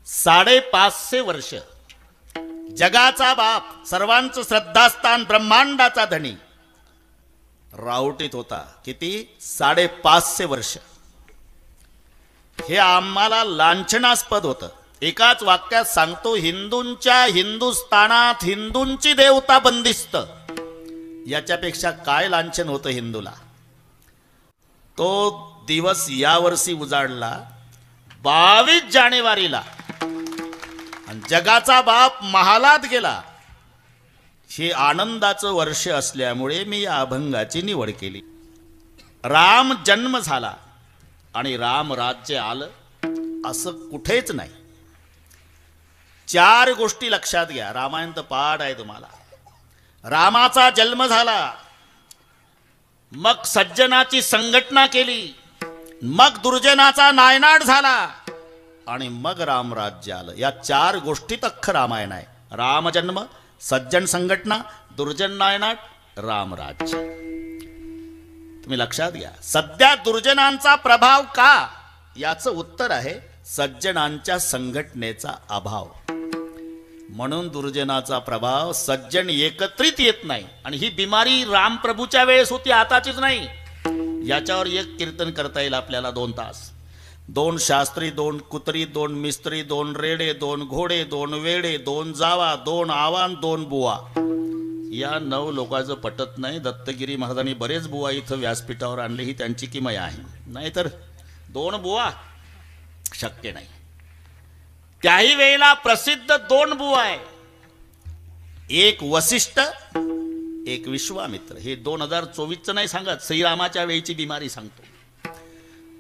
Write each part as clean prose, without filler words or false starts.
550 वर्ष जगाचा बाप, सर्वांचं श्रद्धास्थान, ब्रह्मांडाचा धनी रावटीत होता. किती? 550 वर्ष. हे आम्हाला लांछनास्पद होतं. एकाच वाक्यात सांगतो, हिंदूंच्या हिंदुस्थानात हिंदूंची देवता बंदिस्त. याच्यापेक्षा काय लांछन होतं हिंदूला? तो दिवस यावर्षी उजाडला 22 जानेवारीला आणि जगाचा बाप महालात गेला. हे आनंदाचं वर्ष असल्यामुळे मी या अभंगाची निवड केली. राम जन्म झाला आणि राम राज्य आलं असं कुठेच नाही. 4 गोष्टी लक्षात घ्या. रामायण तर पाठ आहे तुम्हाला. रामाचा जन्म झाला, मग सज्जनाची संघटना केली, मग दुर्जनाचा नायनाट झाला आणि मग रामराज्य आलं. या 4 गोष्टीत अख्खं रामायण आहे. रामजन्म, सज्जन संघटना, दुर्जन नायनाट, रामराज्य. तुम्ही लक्षात घ्या. सध्या दुर्जनांचा प्रभाव का? याचं उत्तर आहे सज्जनांच्या संघटनेचा अभाव. म्हणून दुर्जनाचा प्रभाव, सज्जन एकत्रित येत नाही. आणि ही बिमारी रामप्रभूच्या वेळेस होती, आताचीच नाही. याच्यावर एक कीर्तन करता येईल आपल्याला 2 तास. 2 शास्त्री, 2 कुत्री, 2 मिस्त्री, 2 रेडे, 2 घोडे, 2 वेडे, 2 जावा, 2 आवान, 2 बुवा. या 9 लोकांचं पटत नाही. दत्तगिरी महाराजांनी बरेच बुवा इथं व्यासपीठावर आणले, ही त्यांची किमय आहे. नाहीतर 2 बुवा शक्य नाही. त्याही वेळेला प्रसिद्ध 2 बुवा आहे. एक वसिष्ठ, एक विश्वामित्र. हे 2024चं नाही सांगत, श्रीरामाच्या वेळीची बिमारी सांगतो.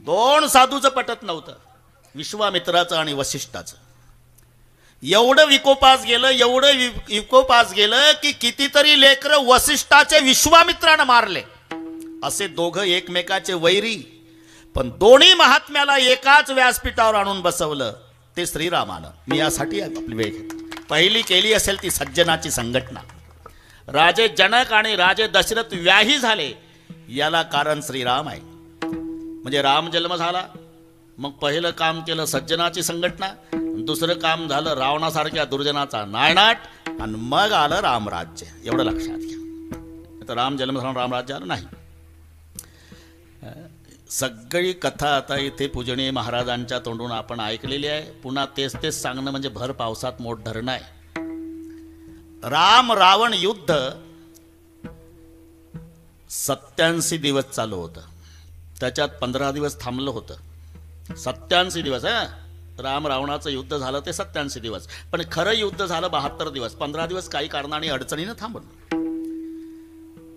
2 साधूचं पटत नव्हतं, विश्वामित्राचं आणि वसिष्ठाचं. एवढं विकोपास गेलं, एवढं विकोपास गेलं की कितीतरी लेकरं वसिष्ठाचे विश्वामित्रानं मारले. असे दोघं एकमेकाचे वैरी, पण दोन्ही महात्म्याला एकाच व्यासपीठावर आणून बसवलं ते श्रीरामानं. मी यासाठी आपली वेळ घेतो. पहिली केली असेल ती सज्जनाची संघटना. राजे जनक आणि राजे दशरथ व्याही झाले, याला कारण श्रीराम आहे. म्हणजे राम जन्म झाला, मग पहिलं काम केलं सज्जनाची संघटना, दुसरं काम झालं रावणासारख्या दुर्जनाचा नायनाट, आणि मग आलं रामराज्य. एवढं लक्षात घ्या. तर राम जन्म झाला, रामराज्य आलं नाही. सगळी कथा आता इथे पूजनीय महाराजांच्या तोंडून आपण ऐकलेली आहे. पुन्हा तेच तेच सांगणं म्हणजे भर पावसात मोठ धरणं आहे. राम रावण युद्ध 87 दिवस चालू होतं. त्याच्यात 15 दिवस थांबलं होतं. 87 दिवस. राम रावणाचं युद्ध झालं ते 87 दिवस, पण खरं युद्ध झालं 72 दिवस. 15 दिवस काही कारणाने अडचणीनं थांबलं.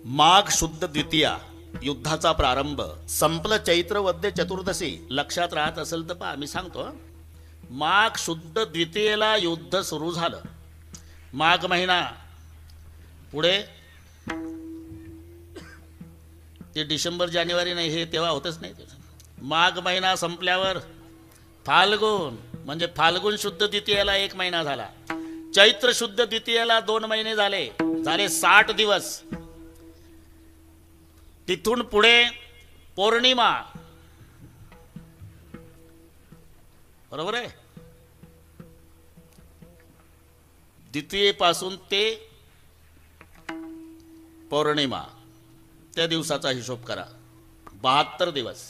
माघ शुद्ध द्वितीया युद्धाचा प्रारंभ, संपलं चैत्र वद्य चतुर्दशी. लक्षात राहत असेल तर पहा, मी सांगतो. माघ शुद्ध द्वितीयेला युद्ध सुरू झालं. माघ महिना पुढे ते डिसेंबर जानेवारी नाही, हे तेव्हा होतच नाही. माघ महिना संपल्यावर फाल्गुन, म्हणजे फाल्गुन शुद्ध द्वितीयेला 1 महिना झाला. चैत्र शुद्ध द्वितीयेला 2 महिने झाले. 60 दिवस. तिथून पुढे पौर्णिमा, बरोबर आहे. द्वितीयेपासून ते पौर्णिमा, त्या दिवसाचा हिशोब करा. 72 दिवस.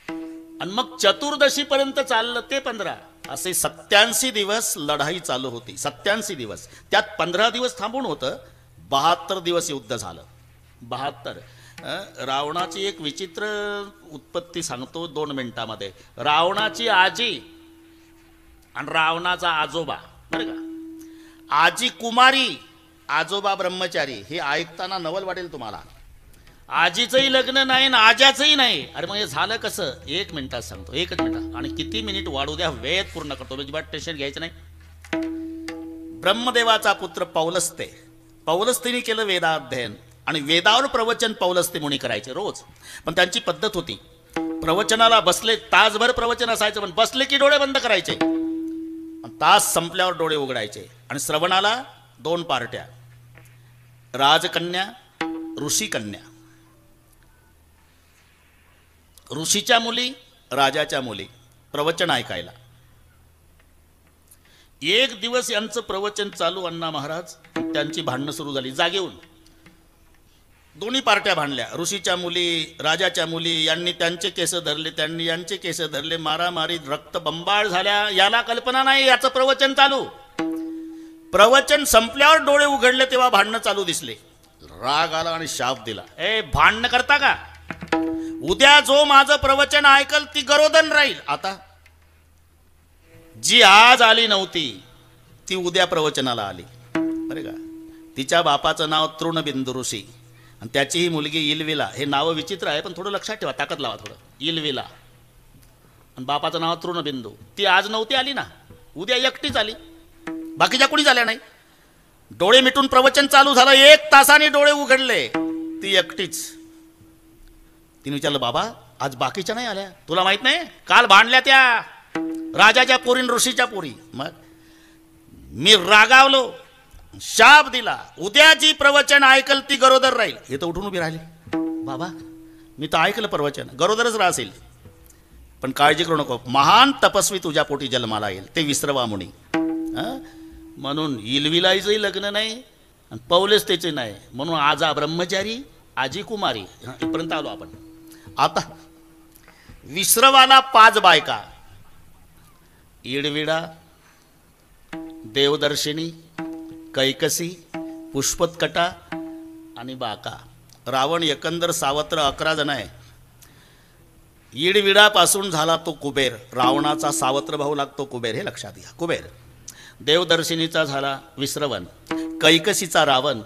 आणि मग चतुर्दशी पर्यंत चाललं ते 15. असे 87 दिवस लढाई चालू होती. 87 दिवस. त्यात 15 दिवस थांबून होतं. 72 दिवस युद्ध झालं. 72. रावणाची एक विचित्र उत्पत्ती सांगतो 2 मिनिटामध्ये. रावणाची आजी आणि रावणाचा आजोबा, बरं का. आजी कुमारी, आजोबा ब्रह्मचारी. हे ऐकताना नवल वाटेल तुम्हाला. आजीचंही लग्न नाही ना आज्याचंही नाही. अरे मग हे झालं कसं? 1 मिनिटात सांगतो. 1 मिनिटात. आणि किती मिनिट वाढू द्या, वेळेत पूर्ण करतो. अजिबात टेन्शन घ्यायचं नाही. ब्रह्मदेवाचा पुत्र पौलस्त्य. पौलस्त्याने केलं वेदाध्ययन आणि वेदावर प्रवचन पौलस्त्य मुनी करायचे रोज. पण त्यांची पद्धत होती, प्रवचनाला बसले, तासभर प्रवचन असायचं, पण बसले की डोळे बंद करायचे. तास संपल्यावर डोळे उघडायचे. आणि श्रवणाला 2 पार्ट्या, राजकन्या, ऋषिकन्या. ऋषीच्या मुली, राजाच्या मुली प्रवचन ऐकायला. एक दिवस यांचं प्रवचन चालू, अण्णा महाराज त्यांची भांडणं सुरू झाली जागेहून. दोन्ही पार्ट्या भांडल्या, ऋषीच्या मुली, राजाच्या मुली. यांनी त्यांचे केस धरले, त्यांनी यांचे केस धरले, मारामारी, रक्त बंबाळ झाल्या. याला कल्पना नाही याचं प्रवचन चालू. प्रवचन संपल्यावर डोळे उघडले तेव्हा भांडणं चालू दिसले. राग आला आणि शाप दिला, ए भांडणं करता का? उद्या जो माझं प्रवचन ऐकल ती गरोदन राहील. आता जी आज आली नव्हती ती उद्या प्रवचनाला आली बरे का. तिच्या बापाचं नाव तृणबिंदू ऋषी आणि त्याची ही मुलगी इलविला. हे नाव विचित्र आहे पण थोडं लक्षात ठेवा, ताकद लावा थोडं. इलविला आणि बापाचं नाव तृणबिंदू. ती आज नव्हती आली ना, उद्या एकटीच आली, बाकीच्या कुणी झाल्या नाही. डोळे मिटून प्रवचन चालू झालं, 1 तासाने डोळे उघडले, ती एकटीच. तिने विचारलं, बाबा आज बाकीच्या नाही आल्या? तुला माहित नाही, काल भांडल्या त्या राजाच्या पोरी, ऋषीच्या पोरी. मग मी रागावलो, शाप दिला, उद्या जी प्रवचन ऐकल ती गरोदर राहील. हे तर उठून उभी राहिली. बाबा मी तर ऐकलं प्रवचन, गरोदरच राहशील, पण काळजी करू नको, महान तपस्वी तुझ्या पोटी जन्माला येईल, ते विसरवा मुनी. म्हणून इलविलाईचंही लग्न नाही आणि पौलेच त्याचे नाही, म्हणून आजा ब्रह्मचारी आजी कुमारी. इथपर्यंत आलो आपण. आता विसरवाला 5 बायका, इडविडा, देवदर्शिनी, कैकसी, पुष्पतकटा आणि बाका. रावण एकंदर सावत्र 11 जण आहे. इडविडापासून झाला तो कुबेर, रावणाचा सावत्र भाऊ लागतो कुबेर, हे लक्षात घ्या. कुबेर. देवदर्शिनीचा झाला विश्रवण, कैकसीचा रावण,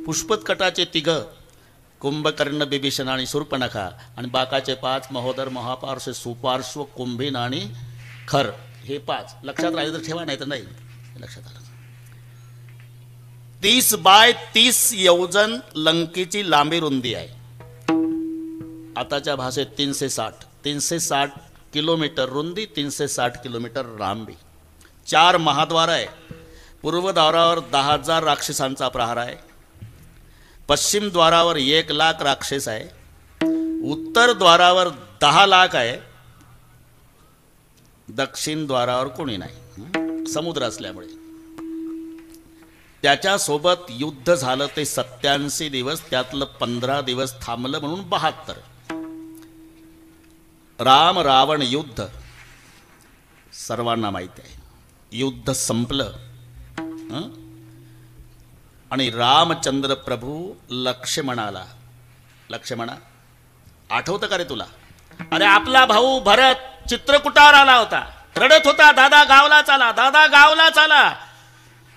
पुष्पतकटाचे 3 कुंभकर्ण, बिभीषण आणि शूर्पणखा, आणि बाकाचे 5 महोदर, महापार्श्व, सुपार्श्व, कुंभीन आणि खर. हे 5 लक्षात राहिले तर ठेवा, नाही तर नाही. लक्षात आलं. 30 बाय 30 योजन लंकेची लांबी रुंदी आहे. आताच्या भाषेत 360 किलोमीटर रुंदी, 360 किलोमीटर लांबी. 4 महाद्वार आहे. पूर्व द्वारावर 10,000 राक्षसांचा प्रहार आहे. पश्चिम द्वारावर 1,00,000 राक्षस आहे. उत्तर द्वारावर 10 लाख आहे. दक्षिण द्वारावर कोणी नाही, समुद्र असल्यामुळे. त्याच्यासोबत युद्ध झालं ते 87 दिवस, त्यातलं 15 दिवस थांबलं म्हणून 72. राम रावण युद्ध सर्वांना माहिती आहे. युद्ध संपलं आणि रामचंद्र प्रभू लक्ष्मणाला, लक्ष्मणा आठवतं का रे तुला? अरे आपला भाऊ भरत चित्रकूटावर आला होता, रडत होता, दादा गावला चाला, दादा गावला चाला.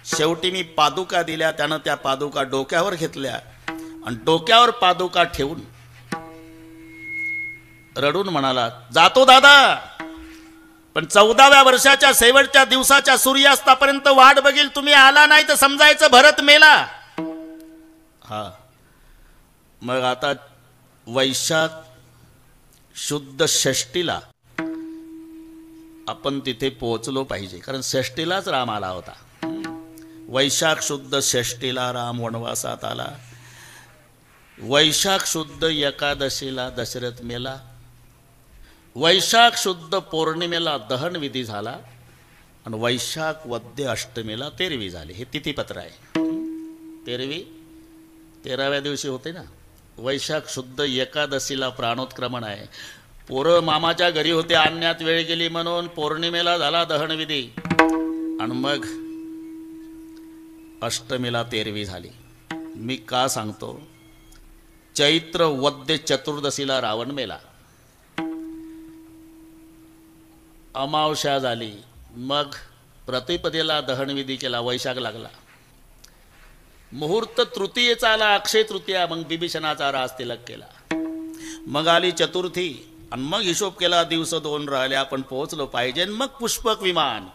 शेवटी मी पादुका दिल्या, त्यानं त्या पादुका डोक्यावर घेतल्या आणि डोक्यावर पादुका ठेवून रडून म्हणाला, जातो दादा, पण 14व्या वर्षाच्या शेवटच्या दिवसाच्या सूर्यास्तापर्यंत वाट बघील, तुम्ही आला नाही तर समजायचं भरत मेला. हा, मग आता वैशाख शुद्ध षष्टीला आपण तिथे पोहोचलो पाहिजे, कारण षष्टीलाच राम आला होता. वैशाख शुद्ध षष्टीला राम वनवासात आला. वैशाख शुद्ध एकादशीला दशरथ मेला. वैशाख शुद्ध पौर्णिमेला दहन विधी झाला आणि वैशाख वद्य अष्टमीला तेरवी झाली. हे तिथीपत्र आहे. तेरवी 13व्या दिवशी होते ना. वैशाख शुद्ध एकादशीला प्राणोत्क्रमण आहे. पोरं मामाच्या घरी होते, आणण्यात वेळ गेली म्हणून पौर्णिमेला झाला दहनविधी आणि मग अष्टमीला तेरवी झाली. मी का सांगतो? चैत्र वद्य चतुर्दशीला रावण मेला, अमावस्या झाली, मग प्रतिपदेला दहनविधी केला, वैशाख लागला. मुहूर्त तृतीयेचा आला, अक्षय तृतीया, मग बिभीषणाचा राज तिलक केला. मग आली चतुर्थी आणि मग हिशोब केला, दिवस 2 राहिले, आपण पोहोचलो पाहिजे. मग पुष्पक विमान.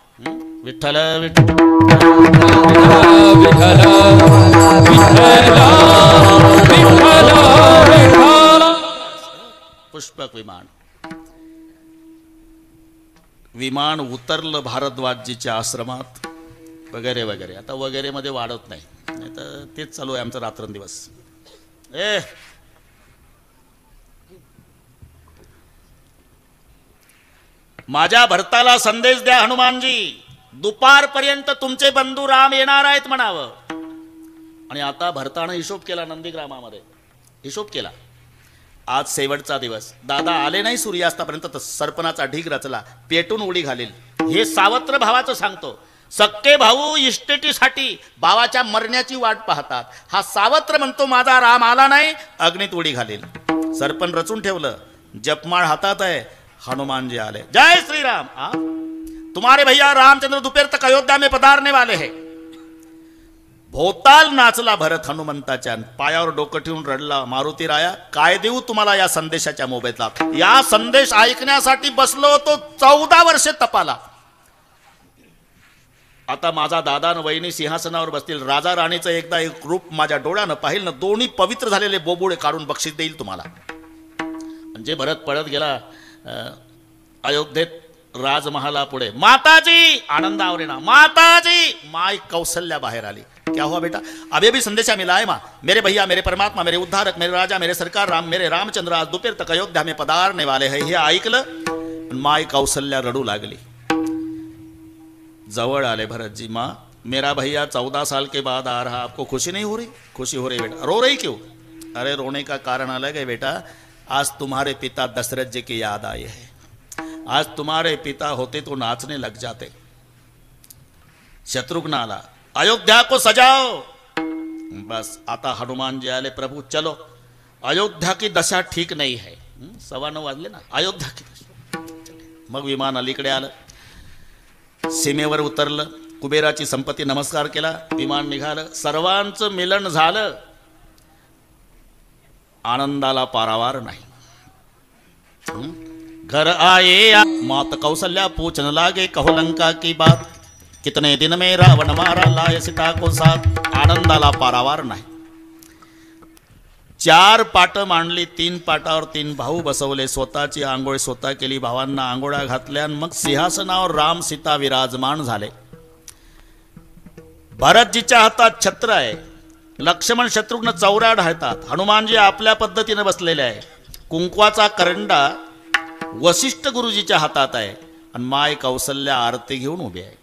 विठ्ठल विठ्ठल पुष्पक विमान. विमान उतरलं भारद्वाजजीच्या आश्रमात वगैरे वगैरे. आता वगैरे मध्ये वाढत नाही, नाही तर तेच चालू आहे आमचं रात्रंदिवस. माझ्या भरताला संदेश द्या हनुमानजी, दुपारपर्यंत तुमचे बंधू राम येणार आहेत म्हणावं. आणि आता भरतानं हिशोब केला नंदीग्रामामध्ये, हिशोब केला. आज शेवटचा दिवस, दादा आले नाही सूर्यास्तापर्यंत तर सरपणाचा ढीग रचला, पेटून उडी घालील. हे सावत्र भावाचं सांगतो. सक्के भाऊ इस्टेटीसाठी भावाच्या मरण्याची वाट पाहतात. हा सावत्र म्हणतो माझा राम आला नाही, अग्नीत उडी घालील. सरपण रचून ठेवलं, जपमाळ हातात आहे, हनुमानजी आले. जय श्री राम. तुम्हारे भैया रामचंद्र दोपहर तक अयोध्या में पधारने वाले हैं. भोवताल नाचला भरत हनुमंताच्या, पायावर डोकं ठेवून रडला, मारुती राया काय देऊ तुम्हाला या संदेशाच्या मोबदल्यात. या संदेश ऐकण्यासाठी बसलो होतो 14 वर्षे तपाला. आता माझा दादा न वहिनी सिंहासनावर बसतील. राजा राणीचं एकदा एक रूप माझ्या डोळ्यानं पाहिलं ना, दोन्ही पवित्र झालेले बोबुळे काढून बक्षीस देईल तुम्हाला. म्हणजे भरत पळत गेला अयोध्येत राजमहाला पुढे. माताजी आनंद आवरेना, माताजी. माई कौशल्या बाहेर आली. क्या हुआ बेटा? अभी भी संदेशा मिला है माँ. मेरे भैया, मेरे परमात्मा, मेरे उद्धारक, मेरे राजा, मेरे सरकार राम, मेरे रामचंद्र आज दोपहर तक अयोध्या में पधारने वाले हैं. हे ऐकलं माई कौशल्या रडू लागली. जवळ आले भरतजी. माँ मेरा भैया 14 साल के बाद आ रहा, आपको खुशी नहीं हो रही? खुशी हो रही बेटा. रो रही क्यों? अरे रोने का कारण अलग है बेटा. आज तुम्हारे पिता दशरथ जी की याद आई है. आज तुम्हारे पिता होते तो नाचने लग जाते. शत्रुघ्न आला, अयोध्या को सजाओ. बस आता हनुमान जी आले. प्रभु चलो, अयोध्या की दशा ठीक नहीं है. 9:15 वाजले ना. अयोध्या की दशा. मग विमान अलीकडे आलं, सीमेवर उतरलं. कुबेराची संपत्ती नमस्कार केला, विमान निघालं. सर्वांचं मिलन झालं. आनंदाला पारावार नाही. घर आए मात कौशल्या पूछन लागे, कहो लंका की बात. कितने दिन में रावण मारा, लाए सीता को साथ. आनंदाला पारावार नाही. 4 पाट मांडली, 3 पाटावर 3 भाऊ बसवले. स्वतःची आंघोळ स्वतः केली, भावांना आंघोळा घातल्या. मग सिंहासनावर राम सीता विराजमान झाले. भरतजीच्या हातात छत्र आहे, लक्ष्मण शत्रुघ्न चौऱ्या ढाळतात. हनुमानजी आपल्या पद्धतीने बसलेले आहे. कुंकवाचा करंडा वशिष्ठ गुरुजीच्या हातात आहे आणि माय कौशल्या आरती घेऊन उभी आहे.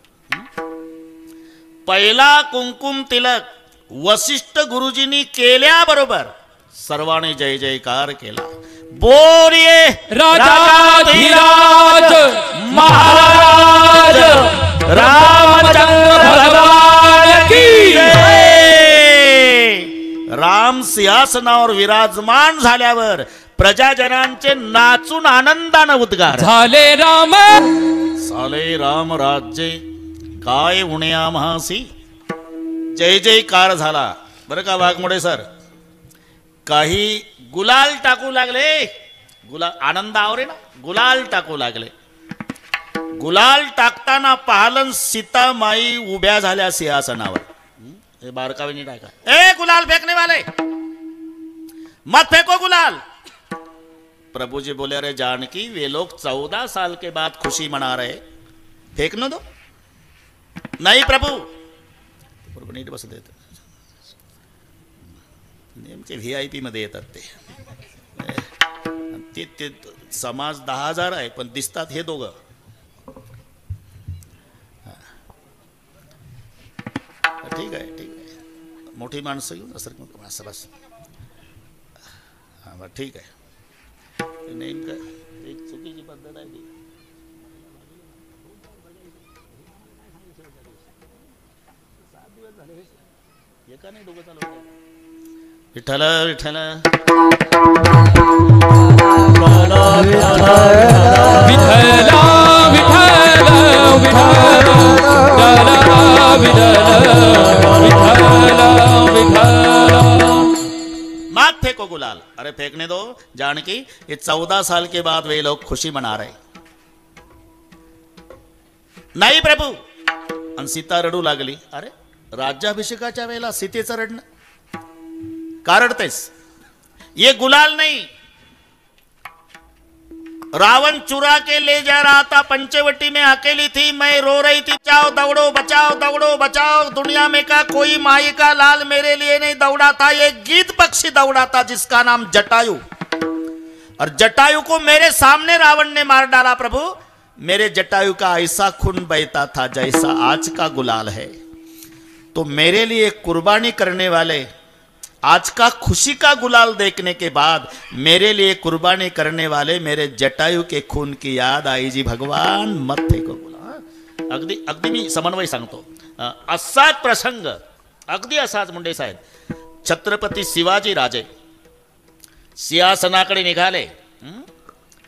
पहिला कुंकुम तिलक वशिष्ठ गुरुजींनी केल्याबरोबर सर्वांनी जय जयकार केला. बोलिए राजाधिराज महाराज रामचंद्र भगवान की जय. राम सिंहासनावर विराजमान झाल्यावर प्रजाजनांचे नाचून आनंदानं उद्गार झाले. राम साले राम राज्ये काय उणे आम्हासी. जय जयकार झाला. बरं का वाघमोडे सर, काही गुलाल टाकू लागले. गुलाल आनंद आवरे ना, गुलाल टाकू लागले. गुलाल टाकताना पाहलन सीतामाई उभ्या झाल्या सिंहासनावर. हे बारकावेनी टाका. ए गुलाल फेकने वाले, मत फेको गुलाल. प्रभु जी बोले, अरे जानकी वे लोग 14 साल के बाद खुशी मना रहे, फेकने दो. नहीं प्रभु. नीट बस देत नेमके VIP मध्ये येतात ते समाज 10,000 आहे पण दिसतात हे दोघं. ठीक आहे ठीक आहे, मोठी माणसं घेऊन असं बस. हां बरं ठीक आहे. नेमकं एक चुकीची पद्धत आहे ती. एका नाही दोघं चालू. विठ्ठल विठ्ठल मात फेंको गुलाल. अरे फेंकने दो जानकी, ये 14 साल के बाद वे लोग खुशी मना रहे. नाही प्रभू. आणि सीता रडू लागली. अरे राज्याभिषेकाच्या वेळेला सीतेचं रडणं का रडतेस? ये गुलाल नहीं, रावण चुरा के ले जा रहा था, पंचवटी में अकेली थी, मैं रो रही थी, बचाओ दौड़ो बचाओ दौड़ो बचाओ, दुनिया में का कोई माई का लाल मेरे लिए नहीं दौड़ा था, ये गीत पक्षी दौड़ा था जिसका नाम जटायु, और जटायु को मेरे सामने रावण ने मार डाला. प्रभु मेरे जटायु का ऐसा खून बहता था जैसा आज का गुलाल है। तो मेरे लिए कुर्बानी करने वाले, आज का खुशी का गुलाल देखने के बाद मेरे लिए कुर्बानी करने वाले मेरे जटायु के खून की याद आई जी भगवान, मत फेको गुलाल। अगदी अगदी मी समन्वय सांगतो, असाच प्रसंग, अगदी असाच मुंडे साहेब, छत्रपती शिवाजी राजे सिंहासनाकडे निघाले,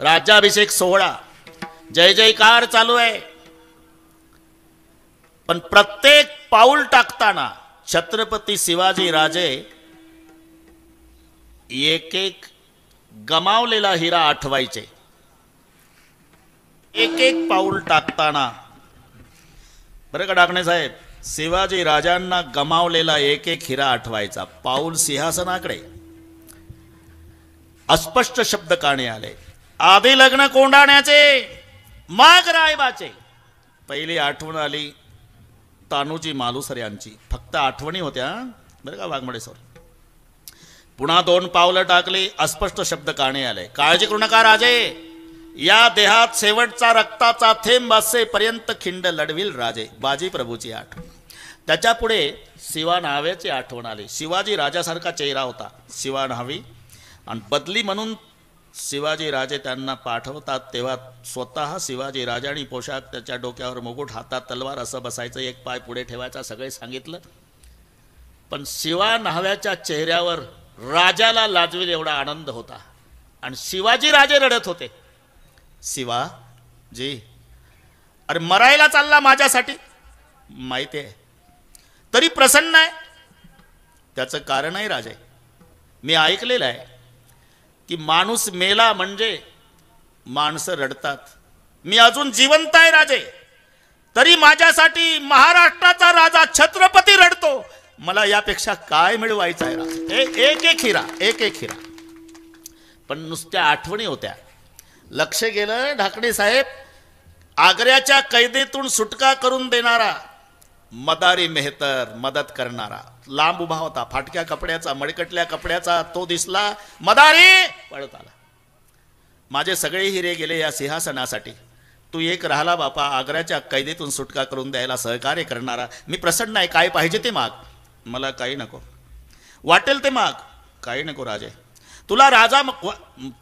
राज्याभिषेक सोहळा, जय जयकार चालू आहे, पण प्रत्येक पाऊल टाकताना छत्रपती शिवाजी राजे एक एक गमावलेला हिरा आठवायचे। एक एक पाऊल टाकताना, बरं का डाकणे साहेब, शिवाजी राजांना गमावलेला एक एक हिरा आठवायचा। पाऊल सिंहासनाकडे, अस्पष्ट शब्द काने आले, आधी लग्न कोंडाण्याचे, मग रायबाचे। पहिली आठवण आली तानुजी मालुसर यांची, फक्त आठवणी होत्या बरं का वाघमोडे सर। पुन्हा 2 पावलं टाकली, अस्पष्ट शब्द काने आले, काळजी करू नका राजे, या देहात शेवटचा रक्ताचा थेंब असेपर्यंत खिंड लढविल राजे। बाजी प्रभूची आठवण, त्याच्या पुढे शिवा न्हाव्याची आठवण आली। शिवाजी राजासारखा चेहरा होता, शिवा न्हावी, आणि बदली म्हणून शिवाजी राजे त्यांना पाठवतात तेव्हा स्वतः शिवाजी राजांनी पोशाख, त्याच्या डोक्यावर मुकुट, हातात तलवार, असं बसायचं, एक पाय पुढे ठेवायचा, सगळे सांगितलं। पण शिवा न्हाव्याच्या चेहऱ्यावर राजाला लाजवेल एवढा आनंद होता, आणि शिवाजी राजे रडत होते। शिवा जी, अरे मरायला चालला माझ्यासाठी, माहिती आहे, तरी प्रसन्न आहे। त्याचं कारण आहे राजे, मी ऐकलेलं आहे की माणूस मेला म्हणजे माणसं रडतात। मी अजून जिवंत आहे राजे, तरी माझ्यासाठी महाराष्ट्राचा राजा छत्रपती रडतो। मला यापेक्षा काय मिळवायचं आहे राजे? एक एक हिरा, एक एक हिरा। पण नुसत्या आठवणी होत्या। लक्ष गेलं ढाकणे साहेब, आग्र्याच्या कैदेतून सुटका करून देणारा मदारी मेहतर, मदत करणारा, लांब उभा होता, फाटक्या कपड्याचा, मडकटल्या कपड्याचा, तो दिसला, मदारी पळत आला, माझे सगळे हिरे गेले या सिंहासनासाठी, तू एक राहिला बापा, आग्र्याच्या कैदेतून सुटका करून द्यायला सहकार्य करणारा। मी प्रसन्न आहे, काय पाहिजे ते माग, मला काही नको, वाटेल ते माग, काही नको राजे, तुला राजा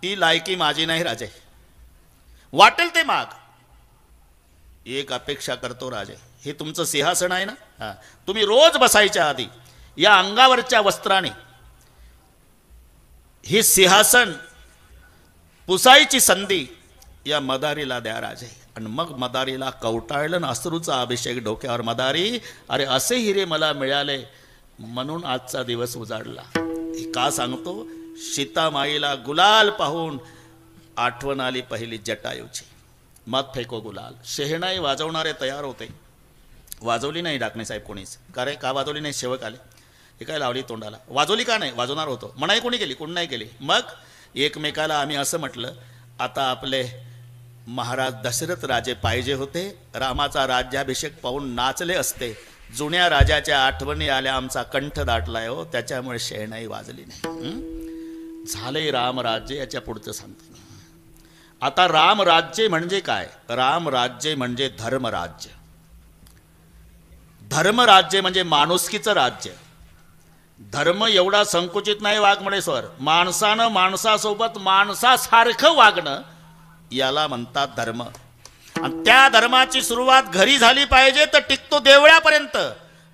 ती लायकी माझी नाही राजे, वाटेल ते माग, एक अपेक्षा करतो राजे, हे तुमचं सिंहासन आहे ना, तुम्ही रोज बसायच्या आधी या अंगावरच्या वस्त्राने ही सिंहासन पुसायची संधी या मदारीला द्या राजे। आणि मग मदारीला कवटाळलं अश्रूचा अभिषेक डोक्यावर, मदारी अरे असे हिरे मला मिळाले म्हणून आजचा दिवस उजाडला। हे का सांगतो, सीतामाईला गुलाल पाहून आठवण आली पहिली जटायूची, मत फेको गुलाल। शेहनाई वाजवणारे तयार होते, वाजवली नाही डाकणे साहेब कोणीच, का रे का वाजवली नाही? सेवक आले, हे काय लावली तोंडाला, वाजवली का नाही? वाजवणार होतो, मनाई कोणी केली? कोणी नाही केली। मग एकमेकाला आम्ही असं म्हटलं, आता आपले महाराज दशरथ राजे पाहिजे होते, रामाचा राज्याभिषेक पाहून नाचले असते, जुन्या राजाच्या आठवणी आल्या, आमचा कंठ दाटलाय हो, त्याच्यामुळे शेहनाई वाजली नाही। झाले रामराज्य, याच्या पुढचं सांगतो। आता रामराज्य म्हणजे काय? रामराज्य म्हणजे धर्मराज्य, धर्मराज्य म्हणजे माणुसकीचं राज्य। धर्म एवढा संकुचित नाही वाघमोडे सर, माणसानं माणसासोबत माणसासारखं वागणं याला म्हणतात धर्म। आणि त्या धर्माची सुरुवात घरी झाली पाहिजे तर टिकतो देवळापर्यंत।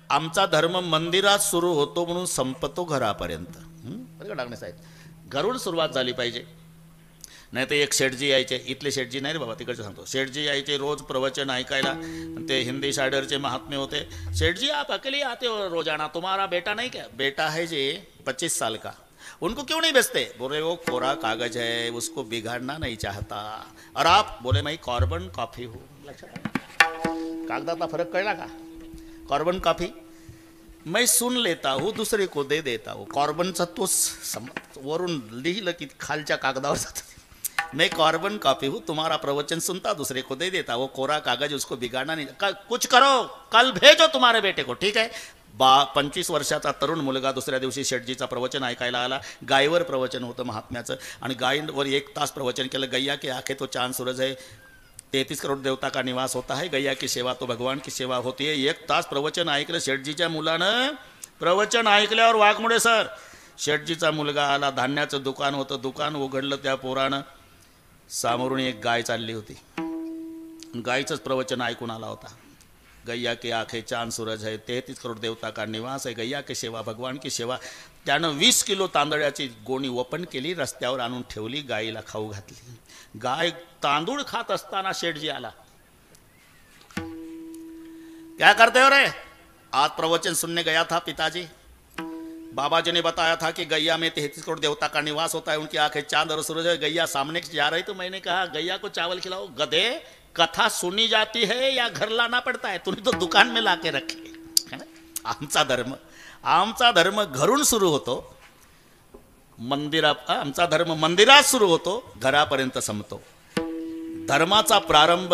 आमचा धर्म मंदिरात सुरू होतो म्हणून संपतो घरापर्यंत। बरं का डाकणे साहेब, घरून सुरुवात झाली पाहिजे। नाही तर एक शेठजी यायचे, इथले शेठजी नाही रे बाबा, तिकडचे सांगतो, शेठजी यायचे रोज प्रवचन ऐकायला, ते हिंदी शायरचे महात्मे होते। शेठजी आप अकेले आते हो रोजाना, तुम्हारा बेटा नहीं क्या? बेटा है जी 25 साल का, उनको क्यों नहीं बेचते? बोले वो कोरा कागज है, उसको बिगाड़ना नहीं चाहता। और आप? बोले मैं कार्बन कॉफी हूँ। कागदातला फरक कळला का? कार्बन कॉफी मैं सुन लेता हूँ, दूसरे को दे देता हूँ। कार्बनचा तो वरून लिहिलं की खालच्या कागदावर जातं, मैं कार्बन कॉपी हूँ, तुम्हारा प्रवचन सुनता, दूसरे को दे देता, वो कोरा कागज, उसको बिगाड़ना नहीं। कुछ करो, कल भेजो तुम्हारे बेटे को, ठीक है? 25 वर्षाचा तरुण मुलगा दुसऱ्या दिवशी शेठजीचा प्रवचन ऐकायला आला। गायीवर प्रवचन होतं महात्म्याचं, आणि गायीवर 1 तास प्रवचन केलं। गैया के आखे तो चांद सूरज है, 33 करोड देवता का निवास होता है, गैया की सेवा तो भगवान की सेवा होती है. 1 तास प्रवचन ऐकलं शेठजीच्या मुलानं. प्रवचन ऐकल्यावर वाघमोडे सर, शेठजीचा मुलगा आला, धान्याचं दुकान होतं, दुकान उघडलं, त्या पोरानं सामोरून एक गाय चालली होती. गायचंच प्रवचन ऐकून आला होता. गैया की आंखें चांद सूरज है, 33 करोड देवता का निवास है, गैया की सेवा भगवान की सेवा. त्यानं 20 किलो तांदळाची गोणी ओपन केली, रस्त्यावर आणून ठेवली, गायीला खाऊ घातली. गाय तांदूळ खात असताना शेठजी आला. क्या करते हो रे? आज प्रवचन सुनने गया था पिताजी. बाबा जी ने बताया था कि गैया में 33 करोड़ देवता का निवास होता है, उनकी आंखें चांद और सूरज है. गैया सामने से जा रही तो मैंने कहा गैया को चावल खिलाओ. गधे, कथा सुनी जाती है या घर लाना पड़ता है? तूने तो दुकान में लाके रखी है ना. आमचा धर्म घरून सुरू होतो, आमचा धर्म मंदिरात सुरू होतो, घरापर्यंत संपतो. धर्माचा प्रारंभ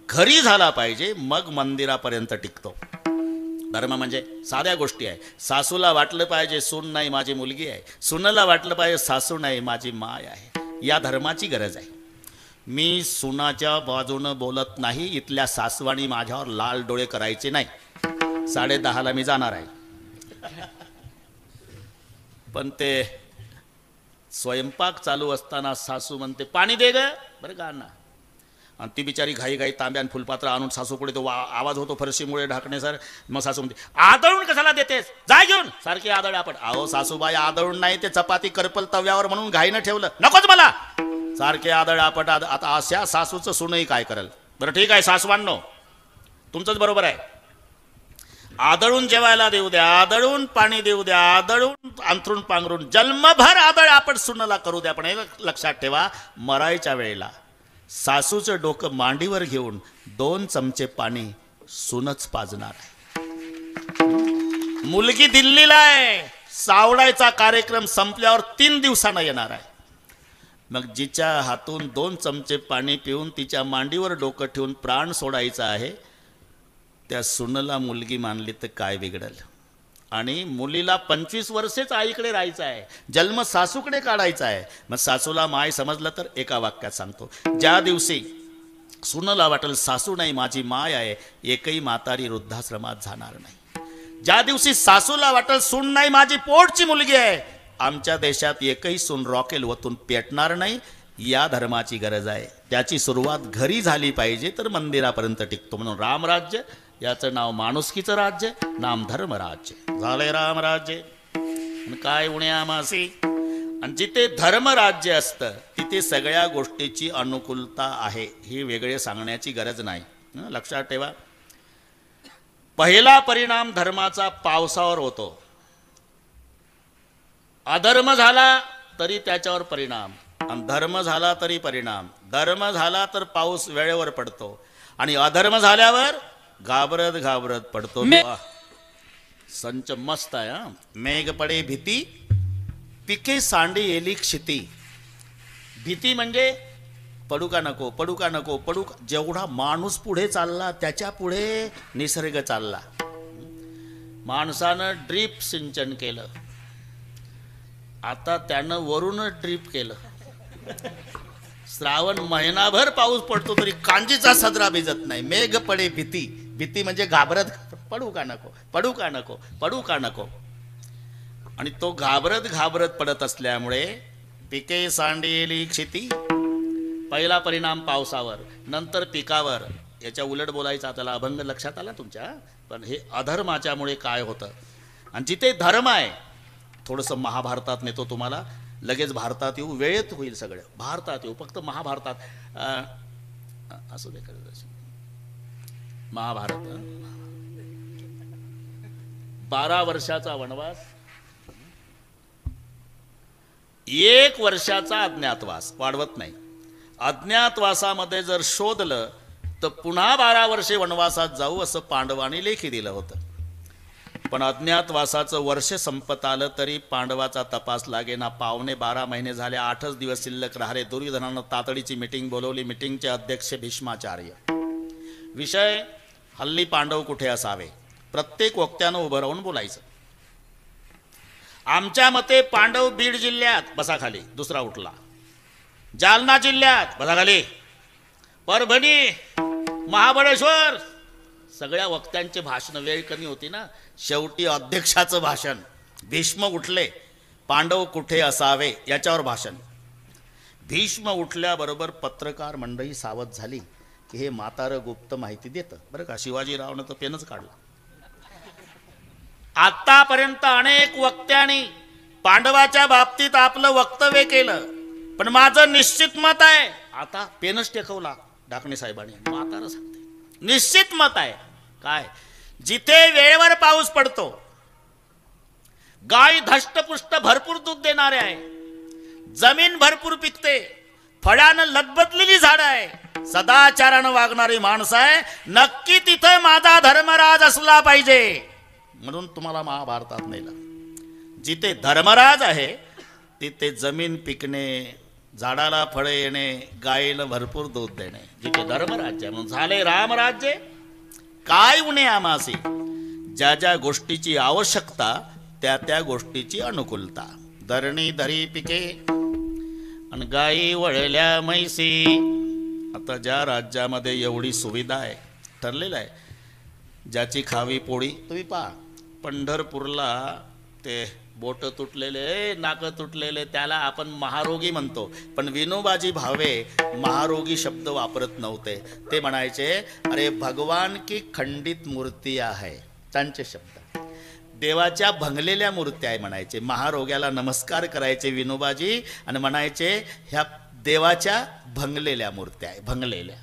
घरी झाला पाहिजे, मग मंदिरापर्यंत टिकतो. धर्म म्हणजे साध्या गोष्टी आहे. सासूला वाटलं पाहिजे सून नाही माझी मुलगी आहे, सुनेला वाटलं पाहिजे सासू नाही माझी माय आहे. या धर्माची गरज आहे. मी सुनाच्या बाजूनं बोलत नाही. इथल्या सासवाणी माझ्यावर लाल डोळे करायचे नाही. 10:30ला मी जाणार आहे. पण ते स्वयंपाक चालू असताना सासू म्हणते पाणी दे ग. बरं का अण्णा. आणि ती बिचारी घाई घाई तांब्यान फुलपात्र आणून सासूपुढे तो आवाज होतो फरशीमुळे ढाकणे सर. मग सासू म्हणते आदळून कशाला देतेस, जाय घेऊन. सारखी आदळ आपण. अहो सासूबाई आदळून नाही, ते चपाती करपल तव्यावर म्हणून घाईनं ठेवलं. नकोच मला सारखे आदळ आपट. आता अशा सासूचं सुनही काय करल. बरं ठीक आहे सासवांनो, तुमचंच बरोबर आहे. आदळून जेवायला देऊ द्या, आदळून पाणी देऊ द्या, आदळून अंथरून पांघरून जन्मभर आदळ आपण सुनेला करू द्या. पण हे लक्षात ठेवा, मरायच्या वेळेला सासूचं डोकं मांडीवर घेऊन 2 चमचे पाणी सुनच पाजणार आहे. मुलगी दिल्लीला आहे, सावडायचा कार्यक्रम संपल्यावर 3 दिवसांना येणार आहे. मग जिच्या हातून 2 चमचे पाणी पिऊन तिच्या मांडीवर डोकं ठेवून प्राण सोडायचा आहे, त्या सुनेला मुलगी मानली तर काय बिघडल. आणि मुलीला 25 वर्षेच आईकडे राहायचं आहे, जन्म सासूकडे काढायचा आहे. मग सासूला माय समजलं तर एका वाक्यात सांगतो, ज्या दिवशी सुनेला वाटेल सासू नाही माझी माय आहे, एकही म्हातारी वृद्धाश्रमात जाणार नाही. ज्या दिवशी सासूला वाटेल सून नाही माझी पोटची मुलगी आहे, आमच्या देशात एकही सून रॉकेल वतून पेटणार नाही. या धर्माची गरज आहे. त्याची सुरुवात घरी झाली पाहिजे तर मंदिरापर्यंत टिकतो. म्हणून रामराज्य याचं नाव माणुसकीचं राज्य, नाम धर्मराज्य. झालंय रामराज्य. काय उण्या मासी. आणि जिथे धर्मराज्य असतं तिथे सगळ्या गोष्टीची अनुकूलता आहे. ही वेगळे सांगण्याची गरज नाही. लक्षात ठेवा. पहिला परिणाम धर्माचा पावसावर होतो. अधर्म झाला तरी त्याच्यावर परिणाम, आणि धर्म झाला तरी परिणाम. धर्म झाला तर पाऊस वेळेवर पडतो, आणि अधर्म झाल्यावर घाबरत घाबरत पडतो. संच मस्त आहे. मेघ पडे भीती, पिके सांडी येली क्षिती. भीती म्हणजे पडू का नको, पडू का नको, पडू. जेवढा माणूस पुढे चालला त्याच्या पुढे निसर्ग चालला. माणसानं ड्रीप सिंचन केलं, आता त्यानं वरूनच ड्रीप केलं. श्रावण महिनाभर पाऊस पडतो तरी कांजीचा सदरा भिजत नाही. मेघ पडे भीती. भीती म्हणजे घाबरत, पडू का नको, पडू का नको, पडू का नको. आणि तो घाबरत घाबरत पडत असल्यामुळे पिके सांडेली क्षिती. पहिला परिणाम पावसावर, नंतर पिकावर. याच्या उलट बोलायचा त्याला अभंग लक्षात आला तुमच्या. पण हे अधर्माच्यामुळे काय होतं. आणि जिथे धर्म आहे, थोडंसं महाभारतात नेतो तुम्हाला, लगेच भारतात येऊ, वेळेत होईल सगळं. भारतात येऊ, फक्त महाभारतात असू दे. महाभारत 12 वर्षाचा वनवास, 1 वर्षाचा अज्ञातवास. वाढवत नाही. अज्ञातवासामध्ये जर शोधलं तर पुन्हा 12 वर्षे वनवासात जाऊ असं पांडवांनी लेखी दिलं होतं. पण अज्ञातवासाचं वर्ष संपत आलं तरी पांडवाचा तपास लागेना. 12 महिने झाले, 8च दिवस शिल्लक राहिले. दुर्योधनानं तातडीची मिटिंग बोलवली. मिटिंगचे अध्यक्ष भीष्माचार्य. विषय हल्ली पांडव कुठे असावे. प्रत्येक वक्त्यानं उभं राहून बोलायचं. आमच्या मते पांडव बीड जिल्ह्यात, बसा खाली. दुसरा उठला. जालना जिल्ह्यात, बसा खाली. परभणी, महाबळेश्वर, सगळ्या वक्त्यांचे भाषण, वेळ कमी होती ना, शेवटी अध्यक्षाचं भाषण. भीष्म उठले, पांडव कुठे असावे याच्यावर भाषण. भीष्म उठल्याबरोबर पत्रकार मंडळी सावध झाली की हे म्हातारं गुप्त माहिती देतं बरं का. शिवाजीरावनं तर पेनच काढला. आतापर्यंत अनेक वक्त्यांनी पांडवाच्या बाबतीत आपलं वक्तव्य केलं, पण माझं निश्चित मत आहे. आता पेनच टेकवला डाकणे साहेबांनी. म्हातारं सांगते निश्चित मत आहे. काय? जिथे वेळेवर पाऊस पडतो, गाय धष्टपुष्ट भरपूर दूध देणारे आहे, जमीन भरपूर पिकते, फळानं लदबदलेली झाडं आहे, सदाचारानं वागणारी माणसं आहे, नक्की तिथं माझा धर्मराज असला पाहिजे. म्हणून तुम्हाला महाभारतात नेलं. जिथे धर्मराज आहे तिथे जमीन पिकणे, झाडाला फळे येणे, गायीला भरपूर दूध देणे, जिथे धर्मराज्य. म्हणून झाले रामराज्य. काय उणे आमासी, ज्या ज्या गोष्टीची आवश्यकता त्या त्या गोष्टीची अनुकूलता. धरणी धरी पिके आणि गायी वळल्या म्हैसी. आता ज्या राज्यामध्ये एवढी सुविधा आहे, ठरलेलं आहे, ज्याची खावी पोळी. तुम्ही पहा पंढरपूरला ते बोट तुटलेले, नाक तुटलेले, त्याला आपण महारोगी म्हणतो, पण विनोबाजी भावे महारोगी शब्द वापरत नव्हते. ते म्हणायचे अरे भगवान की खंडित मूर्ती आहे, त्यांचे शब्द. देवाच्या भंगलेल्या मूर्त्या आहे म्हणायचे. महारोग्याला नमस्कार करायचे विनोबाजी आणि म्हणायचे ह्या देवाच्या भंगलेल्या मूर्त्या आहे, भंगलेल्या.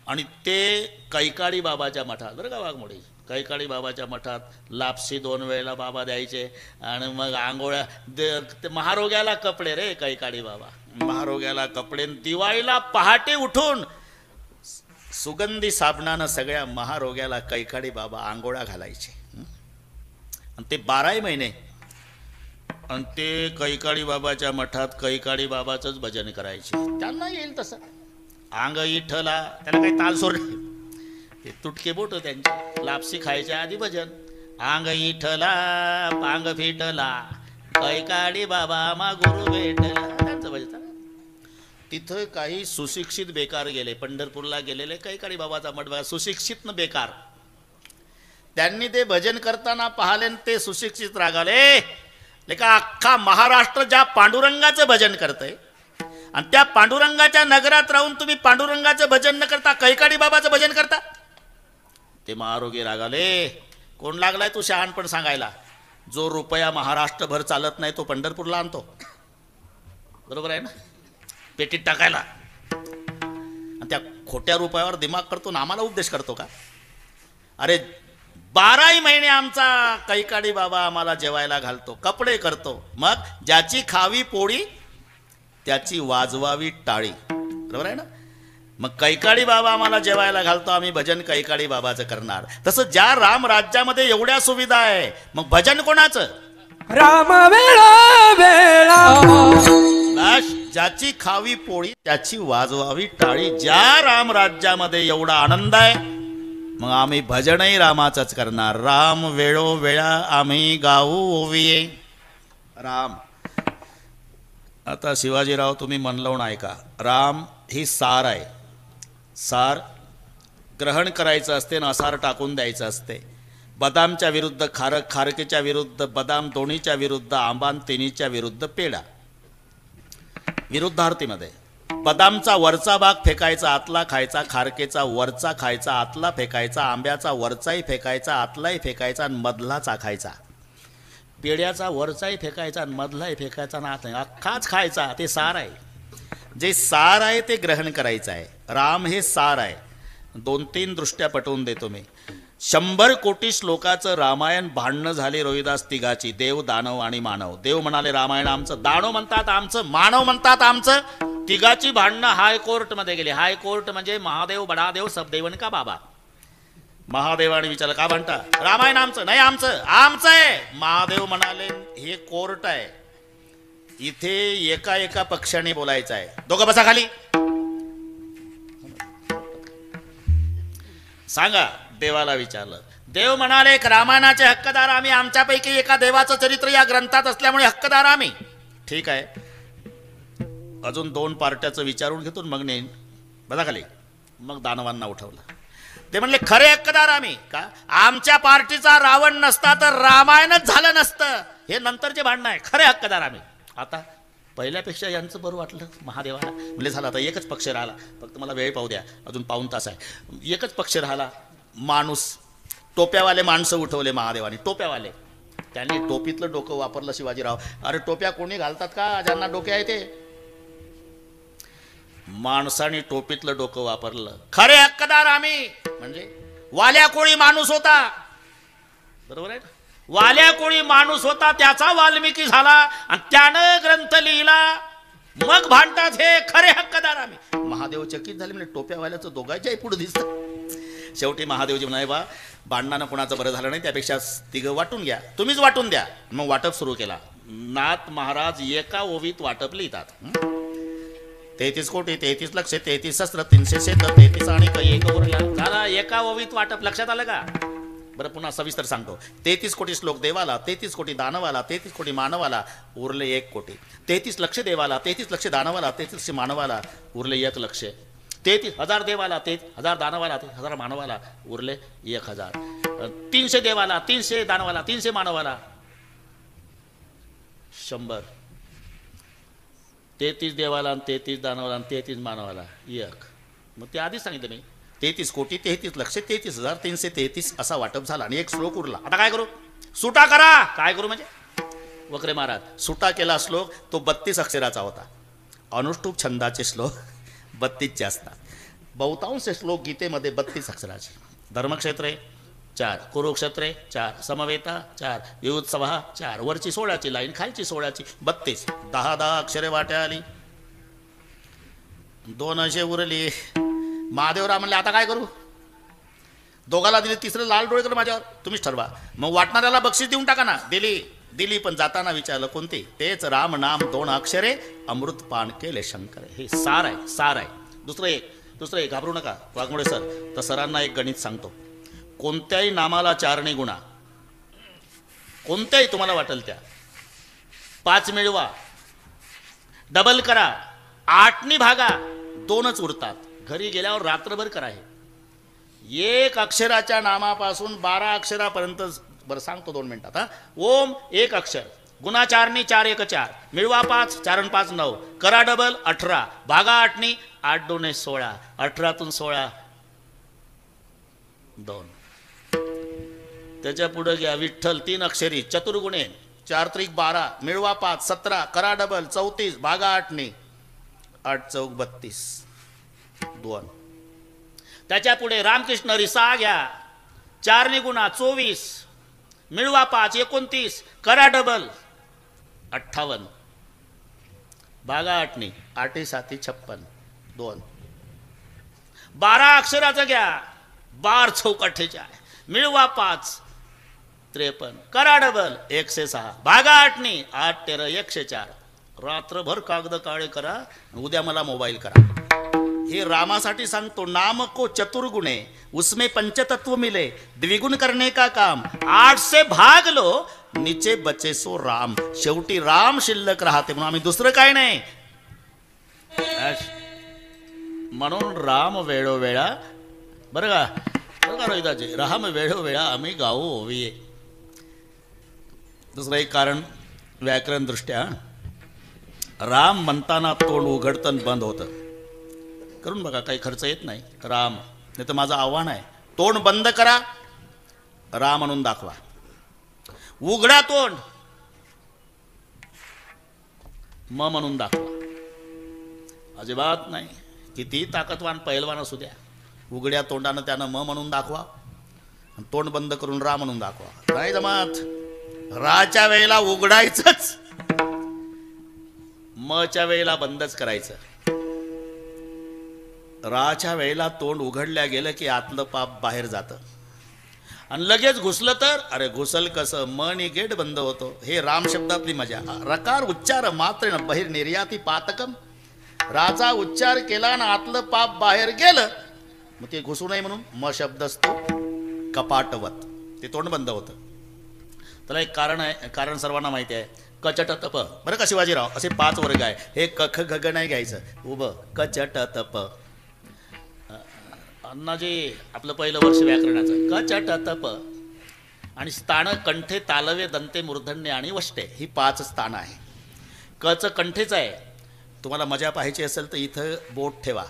आणि ते कैकाडी बाबाच्या मठात बरं का वाघमोडी, कैकाडी बाबाच्या मठात लापसी 2 वेळेला बाबा द्यायचे आणि मग आंघोळ्या. ते महारोग्याला कपडे रे कैकाडी बाबा, महारोग्याला कपडे. दिवाळीला पहाटे उठून सुगंधी साबणानं सगळ्या महारोग्याला कैकाडी बाबा आंघोळ्या घालायचे. आणि ते 12 महिने. आणि ते कैकाडी बाबाच्या मठात कैकाडी बाबाचंच भजन करायचे. त्यांना येईल तसं. अंग इठला, त्याला काही तालसोर नाही, ते तुटके बोट त्यांचे. लापसी खायच्या आधी भजन. अंग इठला पांग फिटला, कैकाडी बाबा मा गुरु भेटला, त्यांचं भजन. तिथं काही सुशिक्षित बेकार गेले, पंढरपूरला गेलेले कैकाडी बाबाचा मठ बघा, सुशिक्षित न बेकार. त्यांनी ते भजन करताना पाहिले, ते सुशिक्षित रागाले. लेका अख्खा महाराष्ट्र ज्या पांडुरंगाचं भजन करतंय आणि त्या पांडुरंगाच्या नगरात राहून तुम्ही पांडुरंगाचं भजन न करता कैकाडी बाबाचं भजन करता. ते महारोगी रागाले. कोण लागलाय तू शहाणपण सांगायला? जो रुपया महाराष्ट्रभर चालत नाही तो पंढरपूरला आणतो, बरोबर आहे ना, पेटीत टाकायला. आणि त्या खोट्या रुपयावर दिमाग करतो ना आम्हाला उपदेश करतो का? अरे 12 महिने आमचा कैकाडी बाबा आम्हाला जेवायला घालतो, कपडे करतो. मग ज्याची खावी पोळी त्याची वाजवावी टाळी, बरोबर आहे ना. मग कैकाडी बाबा आम्हाला जेवायला घालतो, आम्ही भजन कैकाडी बाबाचं करणार. तसं ज्या राम राज्यामध्ये एवढ्या सुविधा आहे, मग भजन कोणाचं? राम वेळा वेळा, ज्याची खावी पोळी त्याची वाजवावी टाळी. ज्या राम राज्यामध्ये एवढा आनंद आहे, मग आम्ही भजनही रामाचंच करणार. राम वेळोवेळा आम्ही गाऊ ओविये राम. आता शिवाजीराव तुम्ही मन लावून ऐका. राम ही सार आहे. सार ग्रहण करायचं असते ना, सार टाकून द्यायचं असते. बदामच्या विरुद्ध खारक, खारकेच्या विरुद्ध बदाम, दोन्हीच्या विरुद्ध आंबा, तिन्हीच्या विरुद्ध पेढा. विरुद्धार्थीमध्ये बदामचा वरचा भाग फेकायचा, आतला खायचा. खारकेचा वरचा खायचा, आतला फेकायचा. आंब्याचा वरचाही फेकायचा, आतलाही फेकायचा आणि मधला चाखायचा. पेढ्याचा वरचाही फेकायचा आणि मधलाही फेकायचा ना, अख्खाच खायचा. ते सार आहे. जे सार आहे ते ग्रहण करायचं आहे. राम हे सार आहे. 2-3 दृष्ट्या पटवून देतो मी. 100 कोटी श्लोकाचं रामायण भांडणं झाली रोहिदास तिघाची, देव, दानव आणि मानव. देव म्हणाले रामायण आमचं, दानव म्हणतात आमचं, मानव म्हणतात आमचं. तिघाची भांडणं हायकोर्टमध्ये गेली. हायकोर्ट म्हणजे महादेव, बडादेव, सबदेवन का बाबा. महादेवाने विचारलं का म्हणता? रामायण आमचं नाही, आमचं आमचं आहे. महादेव म्हणाले हे कोर्ट आहे, इथे एका एका पक्षाने बोलायचं आहे. दोघं बसा खाली. सांगा. देवाला विचारलं. देव म्हणाले रामायणाचे हक्कदार आम्ही, आमच्यापैकी एका देवाचं चरित्र या ग्रंथात असल्यामुळे हक्कदार आम्ही. ठीक आहे, अजून 2 पार्ट्याचं विचारून घेतो मग नेईन. बसा खाली. मग दानवांना उठवलं. ते म्हणले खरे हक्कदार आम्ही. का? आमच्या पार्टीचा रावण नसता तर रामायणच झालं नसतं. हे नंतरचे भांडणं आहे. खरे हक्कदार आम्ही. आता पहिल्यापेक्षा यांचं बरं वाटलं महादेवाला. म्हणजे झालं आता एकच पक्ष राहिला, फक्त मला वेळ पाहू द्या, अजून पाऊण तास आहे. एकच पक्ष राहिला. माणूस टोप्यावाले माणसं उठवले महादेवाने. टोप्यावाले त्यांनी टोपीतलं डोकं वापरलं शिवाजीराव. अरे टोप्या कोणी घालतात का ज्यांना डोके आहे ते? माणसाने टोपीतलं डोकं वापरलं. खरे हक्कदार आम्ही. म्हणजे वाल्या कोळी माणूस होता, बरोबर आहे ना? वाल्या कोळी माणूस होता, त्याचा वाल्मिकी झाला आणि त्यानं ग्रंथ लिहिला. मग भांडतात हे खरे हक्कदार आम्ही. महादेव चकित झाले. म्हणजे टोप्यावाल्याचं दोघांच्याही पुढे दिसतं. शेवटी महादेवजी म्हणाले बा भांडणानं कोणाचं बरं झालं नाही, त्यापेक्षा तिघं वाटून घ्या, तुम्हीच वाटून द्या. मग वाटप सुरू केला. नाथ महाराज एका ओवीत वाटप लिहितात. 33 कोटी 33 लक्ष 33 सहस्त्र 300 शेत 33 आणि एक उरला. झाला एका ओवीत वाटप. लक्षात आलं का? बरं पुन्हा सविस्तर सांगतो. 33 कोटी श्लोक देवाला, 33 कोटी दानवाला, 33 कोटी मानवाला, उरले 1 कोटी. 33 लक्ष देवाला, 33 लक्ष दानवाला, 33 मानवाला, उरले 1 लक्ष. 33,000 देवाला, 33,000 दानवाला, 33,000 मानवाला, उरले 1,000. 300 देवाला, 300 दानवाला, 300 मानवाला, 100. 33 देवाला, 33 दानवाला, 33 मानवाला 1. मग ते आधीच सांगितलं मी. 33 कोटी 33 लक्ष 33,333 असा वाटप झाला आणि 1 श्लोक उरला. आता काय करू? सुटा करा. काय करू म्हणजे? वक्रे महाराज सुटा केला श्लोक. तो 32 अक्षराचा होता. अनुष्टुप छंदाचे श्लोक 32चे असतात. बहुतांश श्लोक गीतेमध्ये 32 अक्षराचे. धर्मक्षेत्रे 4, कुरुक्षेत्रे 4, समवेता 4, युत्सवा 4, वरची 16ची लाईन, खालची 16ची 32. 10 अक्षरे वाट्या आली. 2 असे उरली. महादेवराव म्हणले आता काय करू? दोघाला दिली, तिसरं लाल डोळे कर माझ्यावर, तुम्हीच ठरवा. मग वाटणाऱ्याला बक्षीस देऊन टाका ना. दिली पण जाताना विचारलं कोणती? तेच राम नाम 2 अक्षरे अमृत पान केले शंकर. हे सार आहे. दुसरं एक घाबरू नका वाघमोडे सर. तर सरांना एक गणित सांगतो. कोणत्याही नामाला 4 ने गुणा, कोणत्याही तुम्हाला वाटेल त्या, 5 मिळवा, डबल करा, 8 ने भागा, 2च उरतात. घरी गेल्यावर रात्रभर करा. हे 1 अक्षराच्या नामापासून 12 अक्षरापर्यंत. बरं सांगतो 2 मिनिटात. हा ओम 1 अक्षर, गुणा 4 ने 4 1 4, मिळवा 5, 4 आणि 5 9, करा डबल 18, भागा 8 ने 8 2 16, 18तून 16 2. त्याच्या पुढे घ्या विठ्ठल 3 अक्षरी, चतुर्गुणे 4 त्रिक 12, मिळवा 5 17, करा डबल 34, भागा 8 ने 8 चौक 32 2. त्याच्या पुढे रामकृष्ण रिसा घ्या, 4 ने गुणा 24, मिळवा 5 29, करा डबल 58, भागा 8 ने 8 7 56 2. 12 अक्षराचं घ्या, 12 चौक 48, मिळवा 5 53, करा डबल 106, भागा 8 ने 8 13 104. रात्रभर कागद काळे करा, उद्या मला मोबाईल करा. हे रामासाठी सांगतो. नाम को चतुर्गुणे उसमें पंचतत्व मिले, द्विगुण करने का काम, 8 से भाग लो नीचे बचे सो राम. शेवटी राम शिल्लक राहते म्हणून आम्ही दुसरं काय नाही. म्हणून राम वेळोवेळा बरं का रोहिदाजी, राम वेळोवेळा आम्ही गाऊ ओविये. दुसरं एक कारण व्याकरण दृष्ट्या, राम म्हणताना तोंड उघडतं बंद होतं. करून बघा, काही खर्च येत नाही. राम, नाही तर माझं आव्हान आहे, तोंड बंद करा, राम म्हणून दाखवा. उघडा तोंड, म म्हणून दाखवा. अजिबात नाही. किती ताकदवान पैलवान असू द्या, उघड्या तोंडानं त्यानं म म्हणून दाखवा, तोंड बंद करून रा म्हणून दाखवा. नाही जमात. राच्या वेळेला उघडायचंच, मच्या वेळेला बंदच करायचं. राच्या वेळेला तोंड उघडल्या गेलं की आतलं पाप बाहेर जातं, आणि लगेच घुसलं तर अरे घुसल कसं, मन गेट बंद होतो. हे राम शब्दातली मजा. रकार उच्चार मात्र बहिर निर्याती पातकम. राचा उच्चार केला ना आतलं पाप बाहेर गेलं, मग ते घुसू नये म्हणून म शब्द असतो कपाटवत, ते तोंड बंद होतं. त्याला एक कारण आहे, कारण सर्वांना माहिती आहे. कचट तप. बरं का शिवाजीराव, असे 5 वर्ग आहे. हे क ख ग ग नाही घ्यायचं, उभं कचट तप. अण्णाजी आपलं पहिलं वर्ष व्याकरणाचं क च ट त प आणि स्थानं कंठे तालवे दंते मूर्धन्य आणि वष्टे ही 5 स्थानं आहे. कचं कंठेच आहे. तुम्हाला मजा पाहायची असेल तर इथं बोट ठेवा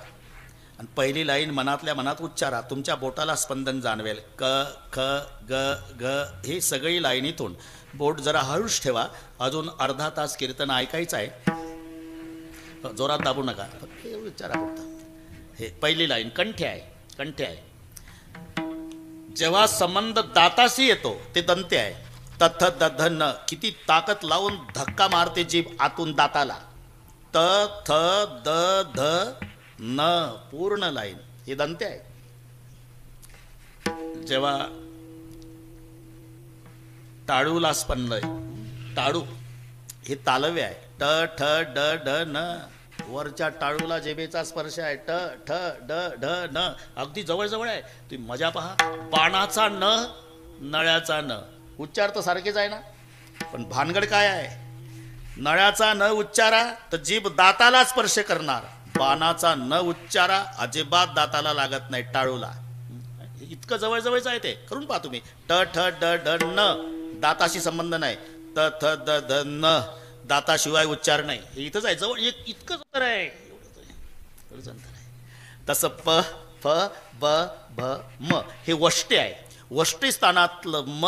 आणि पहिली लाईन मनातल्या मनात उच्चारा. तुमच्या बोटाला स्पंदन जाणवेल. क ख ग घ ही सगळी लाईनीतून बोट जरा हळूच ठेवा. अजून अर्धा तास कीर्तन ऐकायचं आहे. जोरात दाबू नका, फक्त उच्चारा फक्त. हे पहिली लाईन कंठे आहे. कंठे आहे. जेव्हा संबंध दाताशी येतो ते दंते आहे. तथ दध न किती ताकद लावून धक्का मारते जीभ आतून दाताला. त थ द ध न पूर्ण लाईन हे दंते आहे. जेव्हा टाळूला स्पंद टाळू हे तालव्य आहे. ट ठ ड ढ न वरच्या टाळूला जेबेचा स्पर्श आहे. ट ठ ड ढ न अगदी जवळ आहे. तुम्ही मजा पहा. बाणाचा न नळ्याचा न उच्चार तर सारखेच आहे ना, पण भानगड काय आहे? नळ्याचा न उच्चारा तर जीभ दाताला स्पर्श करणार. बाणाचा न उच्चारा अजिबात दाताला लागत नाही टाळूला. इतकं जवळचं आहे ते. करून पहा तुम्ही. ट ठ ड ढ न दाताशी संबंध नाही. त थ द ध न दाताशिवाय उच्चार नाही. हे इथंच आहे जवळ. इतकंच अंतर आहे. एवढंच अंतर आहे. तसं प फ ब भ म हे वष्टे आहे. वष्टी स्थानातलं म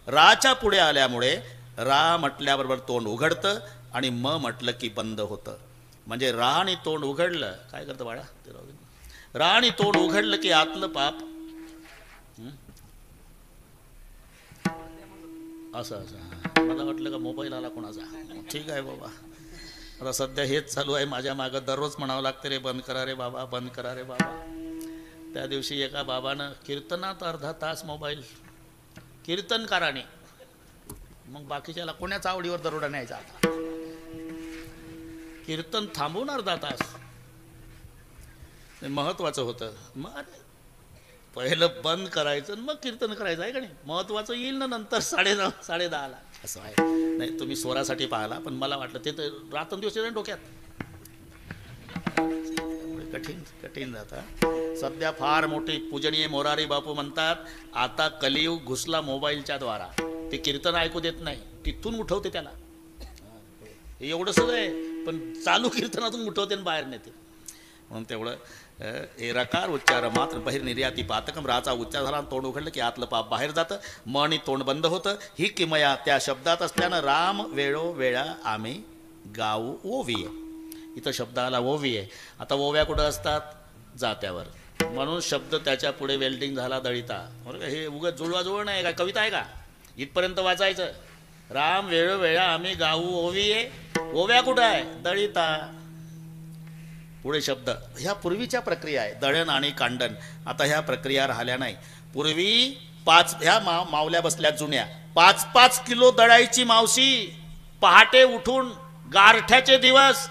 राच्या पुढे आल्यामुळे रा म्हटल्याबरोबर तोंड उघडतं आणि म म्हटलं की बंद होतं. म्हणजे रा आणि तोंड उघडलं काय करतं बाळा ते राहू दे. रा आणि तोंड उघडलं की आतलं पाप असं मला वाटलं का मोबाईल आला कोणाचा. ठीक आहे बाबा, आता सध्या हेच चालू आहे माझ्या मागं. दररोज म्हणावं लागतं रे बंद करा रे बाबा, बंद करा रे बाबा. त्या दिवशी एका बाबानं कीर्तनात अर्धा तास मोबाईल कीर्तनकाराने, मग बाकीच्याला कोणाच्या आवडीवर दरोडा न्यायचा. आता कीर्तन थांबवून अर्धा तास महत्वाचं होतं. मग पहिलं बंद करायचं मग कीर्तन करायचं आहे का नाही. महत्वाचं येईल ना नंतर 9:30 10:30ला असं आहे. नाही तुम्ही स्वरासाठी पाहिला, पण मला वाटलं ते तर रात्रंदिवस येतं डोक्यात. कठीण जातं. सध्या फार मोठी पूजनीय मोरारी बापू म्हणतात आता कलियुग घुसला मोबाईलच्या द्वारा. ते कीर्तन ऐकू देत नाही, तिथून उठवते त्याला. एवढंच आहे, पण चालू कीर्तनातून उठवते आणि बाहेर नेते. म्हणून तेवढं हे रकार उच्चार मात्र बाहेर निर्याती पातकम. राचा उच्चार झाला तोंड उघडलं की आतलं पाप बाहेर जातं. मन आणि तोंड बंद होतं. ही किमया त्या शब्दात असल्यानं राम वेळो वेळा आम्ही गाऊ ओवी आहे. इथं शब्द आला ओवी आहे. आता ओव्या कुठं असतात? जात्यावर. म्हणून शब्द त्याच्या पुढे वेल्डिंग झाला दळिता. हे उगाच जुळवाजुळव नाही का, कविता आहे का? इथपर्यंत वाचायचं. राम वेळोवेळा आम्ही गाऊ ओवी आहे. ओव्या कुठं आहे? दळिता. पुढे शब्द. ह्या पूर्वीच्या प्रक्रिया आहे, दळण आणि कांडण. आता ह्या प्रक्रिया राहिल्या नाही. पूर्वी ह्या मावल्या बसल्या जुन्या 5-5 किलो दळायची मावशी. पहाटे उठून गारठ्याचे दिवस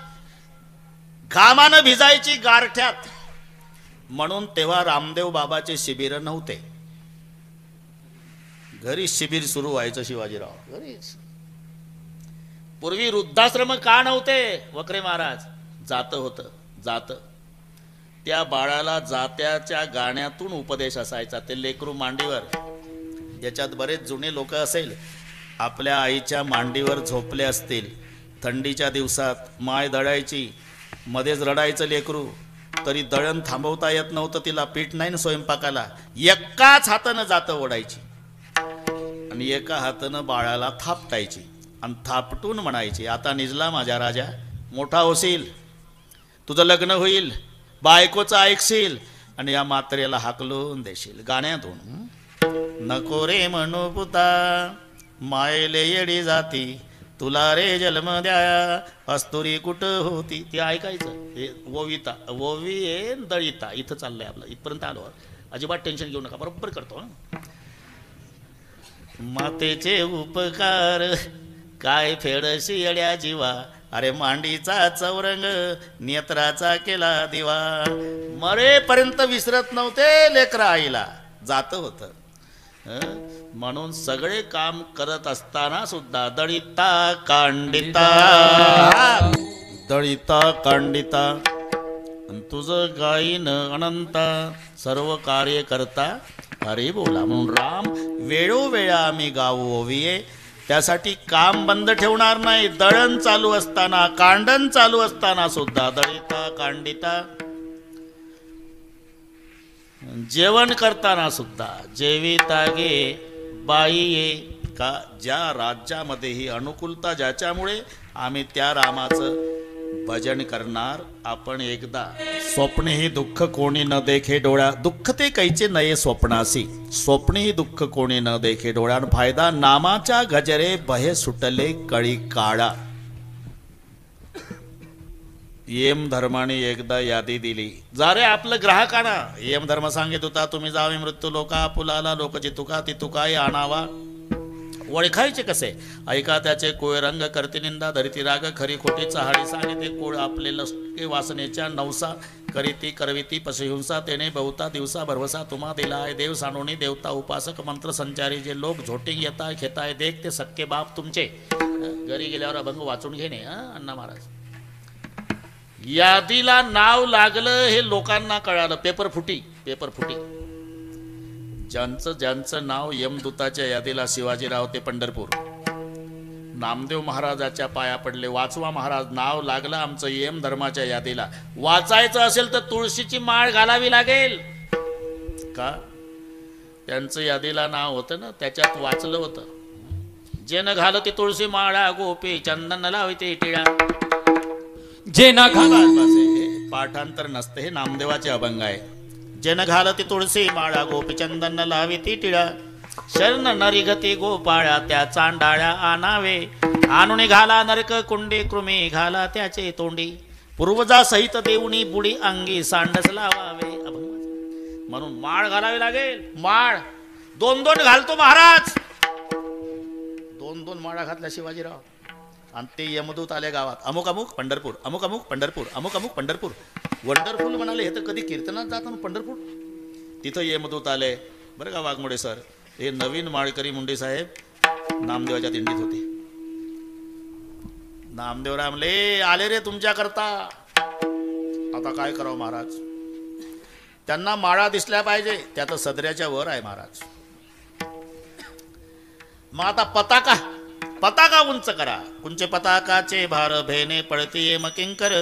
घामानं भिजायची गारठ्यात. म्हणून तेव्हा रामदेव बाबाचे शिबिर नव्हते. घरी शिबिर सुरू व्हायचं शिवाजीराव घरीच. पूर्वी वृद्धाश्रम का नव्हते? वक्रे महाराज जात होतं. जात त्या बाळाला जात्याच्या गाण्यातून उपदेश असायचा. ते लेकरू मांडीवर, याच्यात बरेच जुने लोक असेल आपल्या आईच्या मांडीवर झोपले असतील. थंडीच्या दिवसात माय दळायची, मध्येच रडायचं लेकरू, तरी दळण थांबवता येत नव्हतं तिला. पीठ नाही ना स्वयंपाकाला. एकाच हातानं जातं ओढायची आणि एका हातानं बाळाला थापटायची आणि थापटून म्हणायची आता निजला माझ्या राजा, मोठा होशील, तुझं लग्न होईल, बायकोचं ऐकशील आणि या मात्रेला हाकलून देशील. गाण्यातून नको रे म्हणू पुता मायले येडी जाती, तुला रे जन्म द्या अस्तुरी कुठं होती. ते ऐकायचं. हे ओविता ओवी आहे दळिता. इथं चाललंय आपलं. इथपर्यंत आलो. अजिबात टेन्शन घेऊ नका, बरोबर करतो. मातेचे उपकार काय फेडशी येड्या जीवा, अरे मांडीचा चौरंग नेत्राचा केला दिवा. मरेपर्यंत विसरत नव्हते लेकरा आईला. जात होतं. म्हणून सगळे काम करत असताना सुद्धा दळिता कांडिता, दळिता कांडिता अन तुझं गायीन अनंता सर्व कार्य करता अरे बोला. म्हणून राम वेळोवेळा आम्ही गाऊ ओविये. त्यासाठी काम बंद ठेवणार नाही. दळण चालू असताना, कांडण चालू असताना सुद्धा दळिता कांडिता, जेवण करताना सुद्धा जेविता गे बाई ये का. ज्या राज्यामध्ये ही अनुकूलता ज्याच्यामुळे आम्ही त्या रामाचं भजन करणार. आपण एकदा स्वप्ने ही दुःख कोणी न देखे डोळ्या, दुःख ते कैचे नये स्वप्नासी, स्वप्ने ही दुःख कोणी न देखे डोळ्यान, फायदा नामाच्या गजरे भय सुटले कळी काळा. येम धर्माने एकदा यादी दिली. जा रे आपलं ग्राहकांना. येम धर्म सांगित होता तुम्ही जावे मृत्यू लोका पुलाला लोकची तुका ती तुकाय आणावा. ओळखायचे कसे? ऐका त्याचे कोय रंग करती निंदा धरिती राग खरी खोटी चहाडी सांगिते कोळ आपले लष्के वासनेच्या नवसा करीती करविती पशुहिंसा तेने बहुता दिवसा भरवसा तुम्हा दिलाय देव सानोनी देवता उपासक मंत्र संचारी जे लोक झोटिंग येताय खेताय देख ते सक्के बाप तुमचे. घरी गेल्यावर अभंग वाचून घेणे. अण्णा महाराज यादीला नाव लागलं हे लोकांना कळालं. पेपर फुटी. ज्यांचं ज्यांचं नाव यमदूताच्या यादीला शिवाजीराव ते पंढरपूर, नामदेव महाराजाच्या पाया पडले. वाचवा महाराज, नाव लागलं आमचं यम धर्माच्या यादीला. वाचायचं असेल तर तुळशीची माळ घालावी लागेल का? त्यांचं यादीला नाव होतं ना, त्याच्यात वाचलं होतं. जे न घाल ती तुळशी माळा गोपी चंदन लावी ते टिळा. जे ना पाठांतर नसते, हे नामदेवाचे अभंग आहे. जन घालती तुळशी माळा गोपी चंदन लावी ती टिळा. शरण नरी गती गोपाळा त्या चांडाळ्या आणावे. आणून घाला नरक कुंडी कृमी घाला त्याचे तोंडी. पूर्वजा सहित देऊनी बुडी अंगी सांडस लावावे. म्हणून माळ घालावी लागेल. माळ 2-2 घालतो महाराज. 2-2 माळा घातल्या शिवाजीराव. आणि ते यमदूत आले गावात. अमुक अमुक पंढरपूर, अमुक अमुक पंढरपूर, अमुक अमुक पंढरपूर. वंडरफुल म्हणाले. हे तर कधी कीर्तनात जातात पंढरपूर. तिथं यमदूत आले बरं का वाघमोडे सर. हे नवीन माळकरी मुंडे साहेब नामदेवाच्या दिंडीत होते. नामदेव रामले आले रे तुमच्या करता. आता काय करावं महाराज? त्यांना माळा दिसल्या पाहिजे. त्या तर सदऱ्याच्या वर आहे महाराज. मग आता पताका उंच करा. कुंचे पताकाचे भार भेने पळती येम किंकर.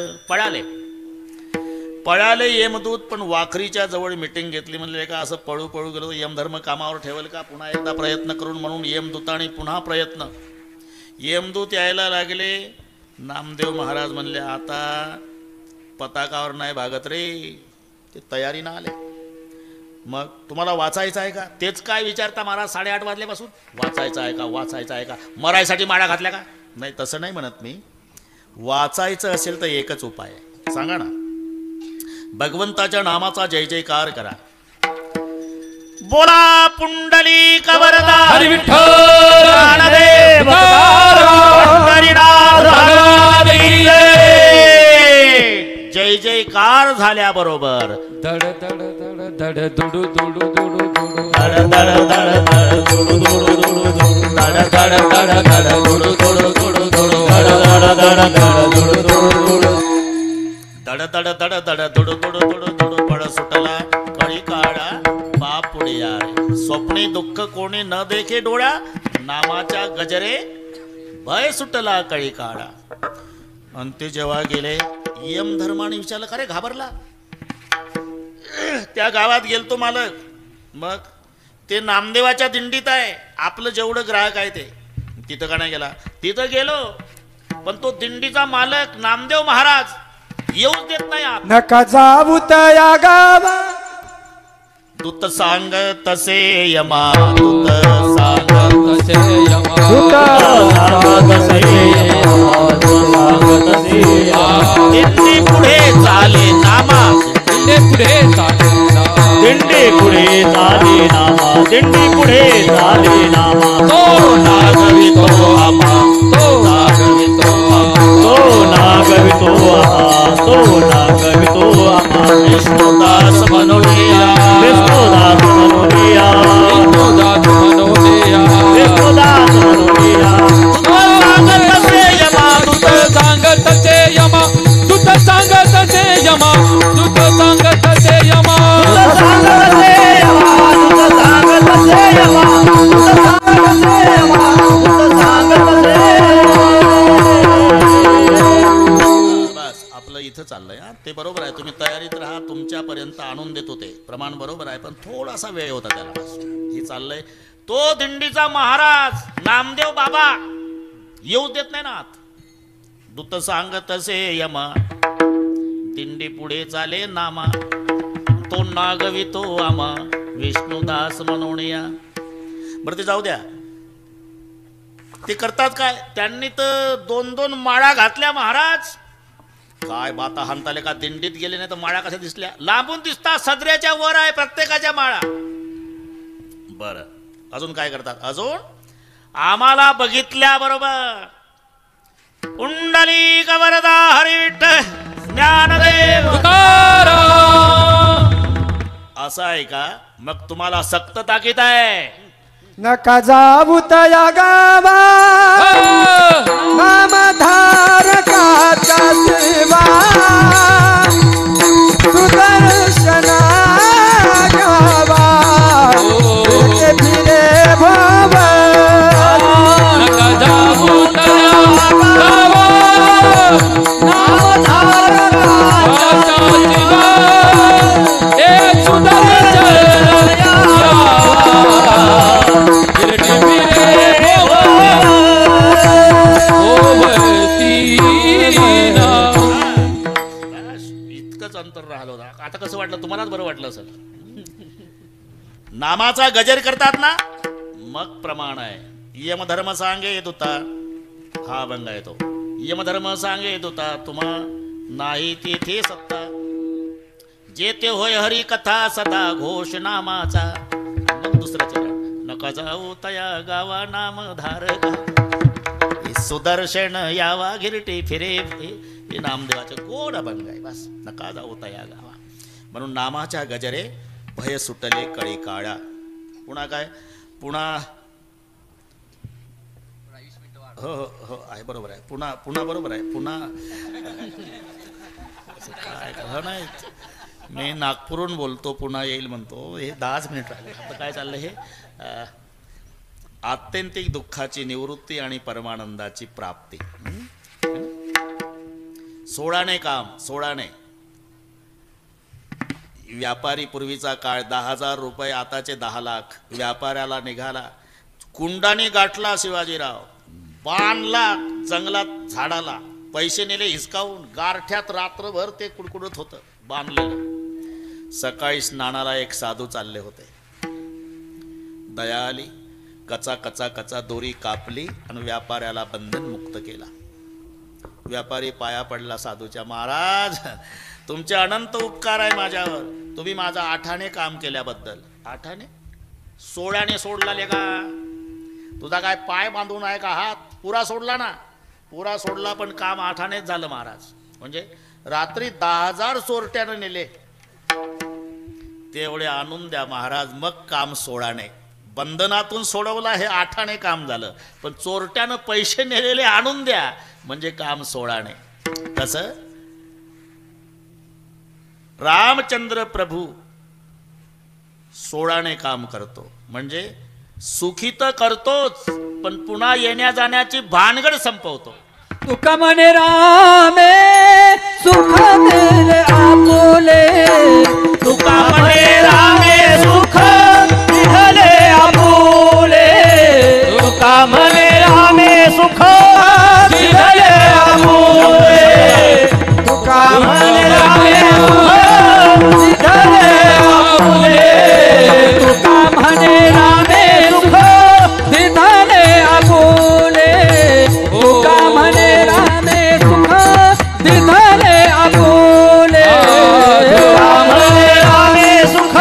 पळाले यमदूत. पण वाखरीच्या जवळ मिटिंग घेतली. म्हणले का असं पळू गेलो यमधर्म कामावर ठेवल का? पुन्हा एकदा प्रयत्न करून. म्हणून यमदूताने पुन्हा प्रयत्न. यमदूत यायला लागले. नामदेव महाराज म्हणले आता पताकावर नाही भागत रे. ते तयारीनं आले. मग तुम्हाला वाचायचं आहे का? तेच काय विचारता महाराज 8:30 वाजल्यापासून. वाचायचं आहे का? मरायसाठी माळा घातल्या का? नाही, तसं नाही म्हणत मी. वाचायचं असेल तर एकच उपाय आहे. सांगा ना. भगवंताच्या नामाचा जय जयकार करा. बोला पुंडलिक वरदा हरी विठ्ठल ज्ञानदेव हरिनाथ जय जयकार झाल्याबरोबर दड दड दड दड दुडू दुडू दुडू दुडू दड दड दड दड दुडू दुडू दुडू दड दड दड दड दुडू दुडू दुडू दुडू दड दड दड दड दुडू दुडू दुडू दड दड दड दड दुडू दुडू दुडू दुडू पळ सुटला कळी काळा बाप पुढे यारे. स्वप्ने दुःख कोणी न देखे डोळ्या. नामाच्या गजरे भय सुटला कळी काळा. आणि ते जेव्हा गेले यम धर्माने विचारलं का रे घाबरला? त्या गावात गेलतो मालक. मग ते नामदेवाच्या दिंडीत आहे. आपलं जेवढं ग्राहक आहे ते तिथं का नाही गेला? तिथं गेलो. पण तो दिंडीचा मालक नामदेव महाराज येऊच देत नाही. नका जाऊ त्या गावा. दूत सांग तसे यमा. दूत सांग तसे यमा. दूत सांग तसे यमा. दिंडी पुढे चाले नामा. दिंडी पुढे चाले नामा. दिंडी पुढे चाले नामा. दिंडी पुढे चाले नामा. तो नागवितो आमा. तो नागवितो आमा. तो नागवितो आमा. तो नागवितो आमा. विष्णुदास मनोलिया. विष्णुदास मनोलिया. विष्णुदास मनोलिया. विष्णुदास मनोलिया. सांगत से यमा. दूत सांगत से यमा. प्रमाण बरोबर आहे, पण थोडासा वेळ होता त्याला बस. हे चाललंय तो दिंडीचा महाराज नामदेव बाबा येऊ देत नाही ना आत. दूत सांगत असे यमा, दिंडी पुढे चाले नामा, तो नागवितो आमा, विष्णुदास म्हणून या. बरं ते जाऊ द्या, ते करतात काय, त्यांनी तर 2-2 माळा घातल्या महाराज. काय बाता हाणताले का, दिंडीत गेले नाही तर माळा कशा दिसल्या, लांबून दिसतात, सदऱ्याच्या वर आहे प्रत्येकाच्या माळा. बर अजून काय करतात, अजून आम्हाला बघितल्या बरोबर पुंडलिक वरदा हरिविठ्ठल ज्ञानदेव असं आहे का, मग तुम्हाला सक्त ताकीद आहे. नका जाऊ तया गावा, नामधारकाचा सेवा, सुदर्शना गावा, फिरे फिरे भव. नका जाऊ तया गावा, नामधारकाचा सेवा, एक सुदर्शन इतकंच अंतर राहिलं होतं. आता कसं वाटलं तुम्हालाच, बरं वाटलं असेल. नामाचा गजर करतात ना, मग प्रमाण आहे. यमधर्म सांगे येत होता, हा भंग आहे तो. यमधर्म सांगे येत होता, तुम्हा नाही तेथे सत्ता, जेते होय हरी कथा सदा घोष नामाचा. मग दुसरं चरण, नका जाऊ तया गावा नाम धारका, सुदर्शन यावा गिरटे फिरे. हे नामदेवाचं गोड अभंग आहे. बस नका जाऊ तया गावा. म्हणून नामाच्या गजरे भय सुटले कळी काळा. पुन्हा काय, पुन्हा हो हो हो आहे, बरोबर आहे. पुन्हा पुन्हा बरोबर आहे. पुन्हा काय हो नाही, मी नागपूरहून बोलतो, पुन्हा येईल म्हणतो. हे 10 मिनिट राहिले. आता काय चाललं हे, आत्यंतिक दुःखाची निवृत्ती आणि परमानंदाची प्राप्ती. सोळाने काम, सोळाने. व्यापारी पूर्वीचा काळ 10,000 रुपये, आताचे 10 लाख. व्यापाऱ्याला निघाला, कुंडाने गाठला शिवाजीराव, बांधला जंगलात झाडाला, पैसे नेले हिसकावून, गारठ्यात रात्रभर ते कुडकुडत होतं बांधलेलं. सकाळी स्नानाला एक साधू चालले होते. दया आली, कचा कचा कचा दोरी कापली आणि व्यापाऱ्याला बंधन मुक्त केला. व्यापारी पाया पडला साधूच्या, महाराज तुमचे अनंत उपकार आहे माझ्यावर, तुम्ही माझा 8 काम केल्याबद्दल. 8 16ने सोडला लेगा, तुझा काय पाय बांधून आहे का हात? पुरा सोडला ना, पुरा सोडला, पण काम 8नेच झालं महाराज. म्हणजे रात्री 10,000 चोरट्यानं नेले, तेवढे आणून द्या महाराज, मग काम 16ने. बंधनातून सोडवला, हे 8ने काम झालं, पण चोरट्यानं पैसे नेलेले आणून द्या म्हणजे काम 16ने. तसं रामचंद्र प्रभू 16ने काम करतो, म्हणजे सुखी तर करतोच, पण पुन्हा येण्या जाण्याची भानगड संपवतो. तुका म्हणे रामे सुख दिले आपुले, तुका म्हणे रामे सुख दिले आपुले, तुका म्हणे रामे सुख दिले आपुले, तुका म्हणे रामे सुख दिले आपुले, तुका म्हणे रामे सुख दिले आपुले, तुका म्हणे रामे सुख दिले आपुले, तुका म्हणे रामे सुख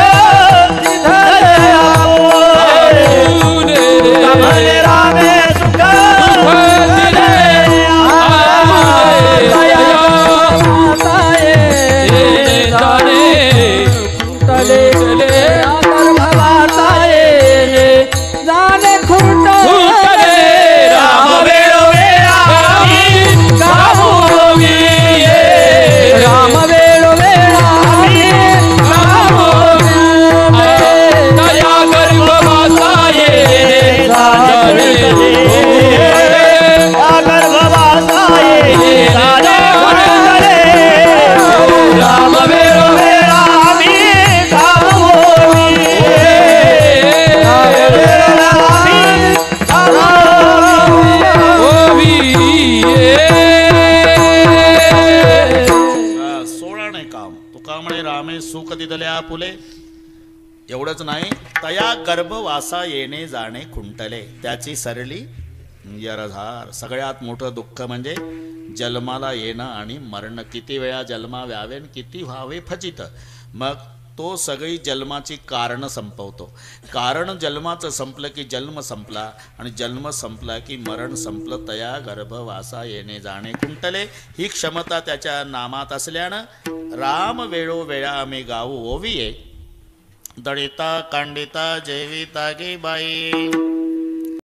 एवढंच नाही, तया गर्भवासा येणे जाणे खुंटले, त्याची सरली यरधार. सगळ्यात मोठं दुःख म्हणजे जन्माला येणं आणि मरण. किती वेळा जन्मा व्यावे आणि किती व्हावे फजित. मग तो सगळी जन्माची कारण संपवतो. कारण जन्माचं संपलं की जन्म संपला, आणि जन्म संपला की मरण संपलं. तया गर्भवासा येणे जाणे कुंटले, ही क्षमता त्याच्या नामात असल्यानं राम वेळोवेळा आम्ही गाऊ ओविये. दळिता कांडिता जेविता गे बाई.